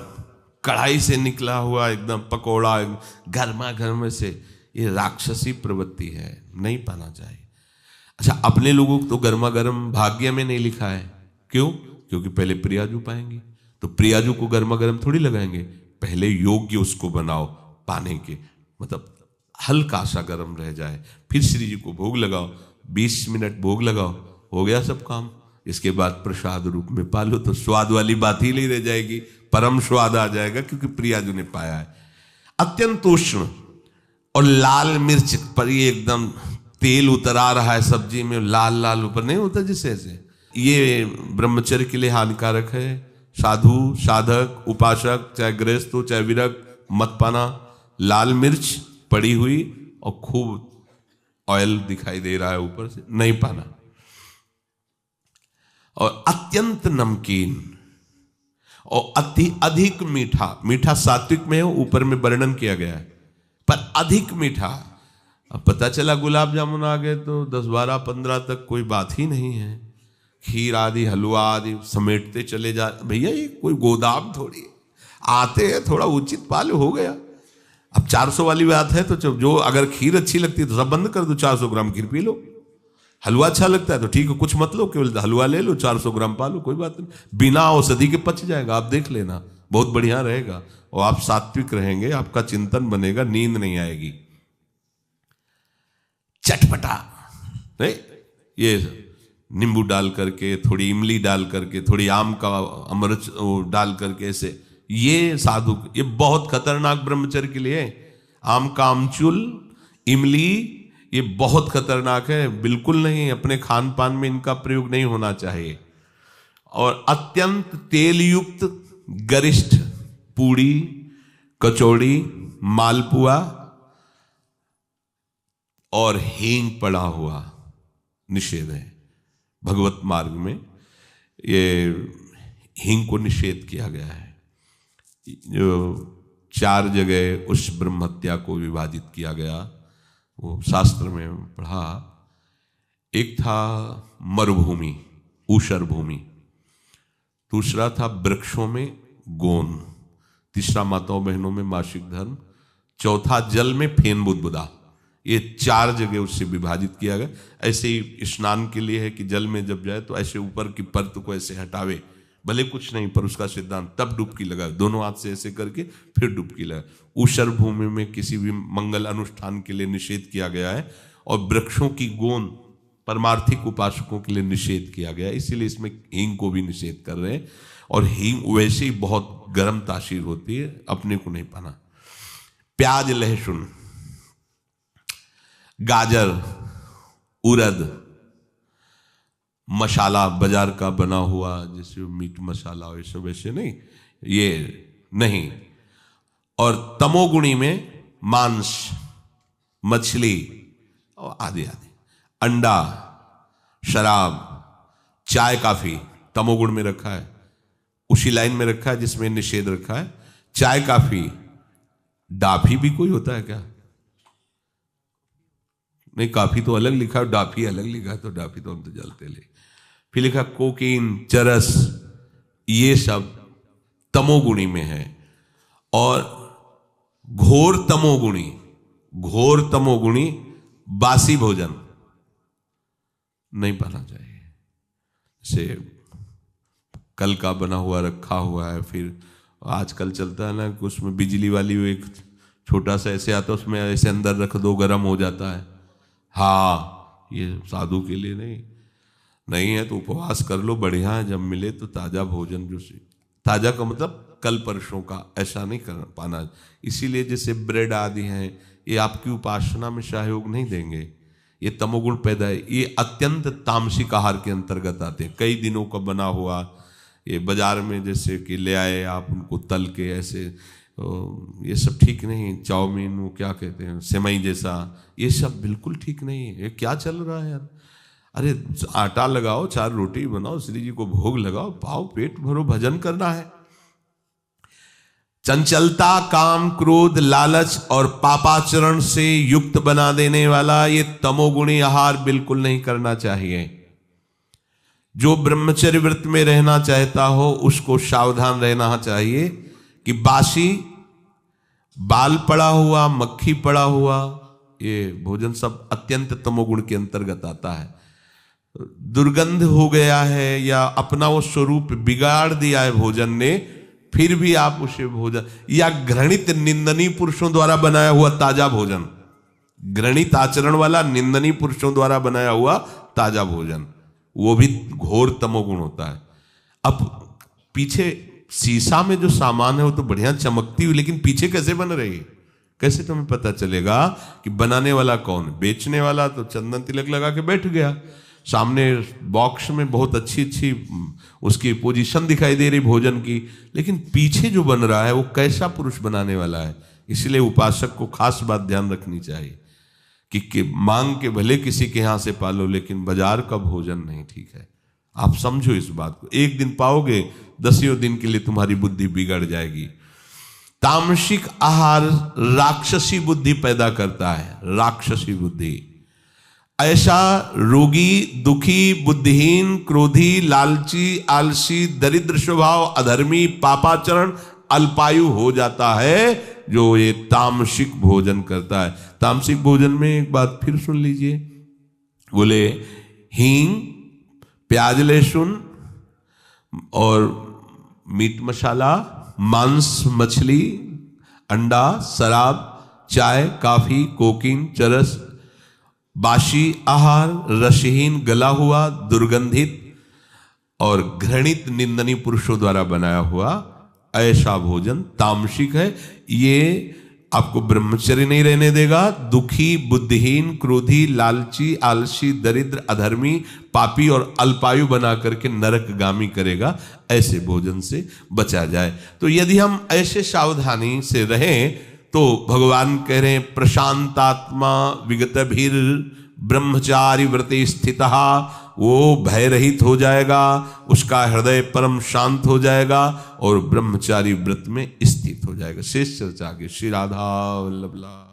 कढ़ाई से निकला हुआ एकदम पकोड़ा गर्मा गर्म से, ये राक्षसी प्रवृत्ति है, नहीं पाना चाहिए। अच्छा, अपने लोगों को तो गर्मा गर्म भाग्य में नहीं लिखा है, क्यों? क्योंकि पहले प्रियाजू पाएंगे, तो प्रियाजू को गर्मा गर्म थोड़ी लगाएंगे, पहले योग्य उसको बनाओ पाने के, मतलब हल्का सा गर्म रह जाए, फिर श्री जी को भोग लगाओ, 20 मिनट भोग लगाओ, हो गया सब काम। इसके बाद प्रसाद रूप में पालो तो स्वाद वाली बात ही नहीं रह जाएगी, परम स्वाद आ जाएगा, क्योंकि प्रियाजू ने पाया है। अत्यंत उष्ण और लाल मिर्च पर ये एकदम तेल उतरा रहा है सब्जी में, लाल लाल ऊपर नहीं होता जिससे ऐसे, ये ब्रह्मचर्य के लिए हानिकारक है। साधु, साधक, उपासक, चाहे गृहस्थ हो चाहे विरक्त, मत पाना लाल मिर्च पड़ी हुई और खूब ऑयल दिखाई दे रहा है ऊपर से, नहीं पाना। और अत्यंत नमकीन और अति अधिक मीठा, मीठा सात्विक में हो, ऊपर में वर्णन किया गया है, पर अधिक मीठा। अब पता चला गुलाब जामुन आ गए तो 10, 12, 15 तक कोई बात ही नहीं है। खीर आदि, हलवा आदि समेटते चले जा, भैया ये कोई गोदाम थोड़ी है, आते हैं थोड़ा उचित पाल हो गया। अब 400 वाली बात है तो जो अगर खीर अच्छी लगती है तो सब बंद कर दो, 400 ग्राम खीर पी लो। हलवा अच्छा लगता है तो ठीक है, कुछ मत लो, केवल हलवा ले लो, 400 ग्राम पालो, कोई बात नहीं, बिना औषधि के पच जाएगा। आप देख लेना, बहुत बढ़िया रहेगा और आप सात्विक रहेंगे, आपका चिंतन बनेगा, नींद नहीं आएगी। चटपटा नहीं, ये नींबू डाल करके, थोड़ी इमली डाल करके, थोड़ी आम का अमृत डाल करके, ऐसे ये साधु, ये बहुत खतरनाक ब्रह्मचर्य के लिए। आम का आमचूल, इमली, ये बहुत खतरनाक है, बिल्कुल नहीं, अपने खान पान में इनका प्रयोग नहीं होना चाहिए। और अत्यंत तेल युक्त गरिष्ठ पूड़ी, कचौड़ी, मालपुआ और हींग पड़ा हुआ निषेध है। भगवत मार्ग में ये हींग को निषेध किया गया है। जो 4 जगह उस ब्रह्म हत्या को विभाजित किया गया, वो शास्त्र में पढ़ा। एक था मरुभूमि, ऊषर भूमि, दूसरा था वृक्षों में गोन, तीसरा माताओं बहनों में मासिक धर्म, चौथा जल में फेन बुदबुदा। ये 4 जगह उससे विभाजित किया गया। ऐसे ही स्नान के लिए है कि जल में जब जाए तो ऐसे ऊपर की परत को ऐसे हटावे, भले कुछ नहीं पर उसका सिद्धांत, तब डुबकी लगाए, दोनों हाथ से ऐसे करके फिर डुबकी लगाए। ऊषर भूमि में किसी भी मंगल अनुष्ठान के लिए निषेध किया गया है, और वृक्षों की गोंद परमार्थिक उपासकों के लिए निषेध किया गया है, इसीलिए इसमें हींग को भी निषेध कर रहे हैं। और हींग वैसे ही बहुत गर्म तासीर होती है, अपने को नहीं पाना। प्याज, लहसुन, गाजर, उड़द, मसाला बाजार का बना हुआ जैसे मीट मसाला वैसे वैसे नहीं, ये नहीं। और तमोगुणी में मांस, मछली और आदि आदि, अंडा, शराब, चाय, काफी तमोगुण में रखा है, उसी लाइन में रखा है जिसमें निषेध रखा है। चाय, काफी, डाफी भी कोई होता है क्या? नहीं, काफी तो अलग लिखा है, डाफी अलग लिखा है, तो डाफी तो हम तो जलते ले। फिर लिखा कोकीन, चरस, ये सब तमोगुणी में है। और घोर तमोगुणी बासी भोजन नहीं पाना चाहिए। जैसे कल का बना हुआ रखा हुआ है, फिर आजकल चलता है ना कि उसमें बिजली वाली वो एक छोटा सा ऐसे आता है, उसमें ऐसे अंदर रख दो, गर्म हो जाता है। हाँ, ये साधु के लिए नहीं है तो उपवास कर लो, बढ़िया है। जब मिले तो ताजा भोजन, जो ताजा का मतलब कल परसों का, ऐसा नहीं कर पाना। इसीलिए जैसे ब्रेड आदि हैं, ये आपकी उपासना में सहयोग नहीं देंगे, ये तमोगुण पैदा है। ये अत्यंत तामसिक आहार के अंतर्गत आते हैं। कई दिनों का बना हुआ ये बाजार में जैसे कि ले आए आप, उनको तल के ऐसे, ये सब ठीक नहीं। चाउमीन, वो क्या कहते हैं, सेवई जैसा, ये सब बिल्कुल ठीक नहीं है। ये क्या चल रहा है यार? अरे आटा लगाओ, 4 रोटी बनाओ, श्री जी को भोग लगाओ, पाओ, पेट भरो, भजन करना है। चंचलता, काम, क्रोध, लालच और पापाचरण से युक्त बना देने वाला ये तमोगुणी आहार बिल्कुल नहीं करना चाहिए। जो ब्रह्मचर्य व्रत में रहना चाहता हो उसको सावधान रहना चाहिए कि बासी, बाल पड़ा हुआ, मक्खी पड़ा हुआ, ये भोजन सब अत्यंत तमोगुण के अंतर्गत आता है। दुर्गंध हो गया है या अपना वो स्वरूप बिगाड़ दिया है भोजन ने, फिर भी आप उसे भोजन, या घृणित निंदनीय पुरुषों द्वारा बनाया हुआ ताजा भोजन, घृणित आचरण वाला निंदनीय पुरुषों द्वारा बनाया हुआ ताजा भोजन, वो भी घोर तमोगुण होता है। अब पीछे शीशा में जो सामान है वो तो बढ़िया चमकती हुई, लेकिन पीछे कैसे बन रही है, कैसे तुम्हें पता चलेगा कि बनाने वाला कौन? बेचने वाला तो चंदन तिलक लगा के बैठ गया, सामने बॉक्स में बहुत अच्छी अच्छी उसकी पोजीशन दिखाई दे रही भोजन की, लेकिन पीछे जो बन रहा है वो कैसा पुरुष बनाने वाला है। इसलिए उपासक को खास बात ध्यान रखनी चाहिए कि मांग के भले किसी के यहां से पालो, लेकिन बाजार का भोजन नहीं ठीक है। आप समझो इस बात को, एक दिन पाओगे, 10 दिन के लिए तुम्हारी बुद्धि बिगड़ जाएगी। तामसिक आहार राक्षसी बुद्धि पैदा करता है, राक्षसी बुद्धि। ऐसा रोगी, दुखी, बुद्धिहीन, क्रोधी, लालची, आलसी, दरिद्र स्वभाव, अधर्मी, पापाचरण, अल्पायु हो जाता है जो ये तामसिक भोजन करता है। तामसिक भोजन में एक बात फिर सुन लीजिए, बोले हींग, प्याज, लहसुन और मीट मसाला, मांस, मछली, अंडा, शराब, चाय, काफी, कोकीन, चरस, बासी आहार, रसहीन, गला हुआ, दुर्गंधित और घृणित निंदनीय पुरुषों द्वारा बनाया हुआ ऐसा भोजन तामसिक है। ये आपको ब्रह्मचर्य नहीं रहने देगा। दुखी, बुद्धिहीन, क्रोधी, लालची, आलसी, दरिद्र, अधर्मी, पापी और अल्पायु बना करके नरकगामी करेगा। ऐसे भोजन से बचा जाए। तो यदि हम ऐसे सावधानी से रहें तो भगवान कह रहे हैं प्रशांतात्मा विगतभिर ब्रह्मचारी व्रते स्थितः, वो भय रहित हो जाएगा, उसका हृदय परम शांत हो जाएगा और ब्रह्मचारी व्रत में स्थित हो जाएगा। शेष चर्चा के श्री राधा वल्लभ।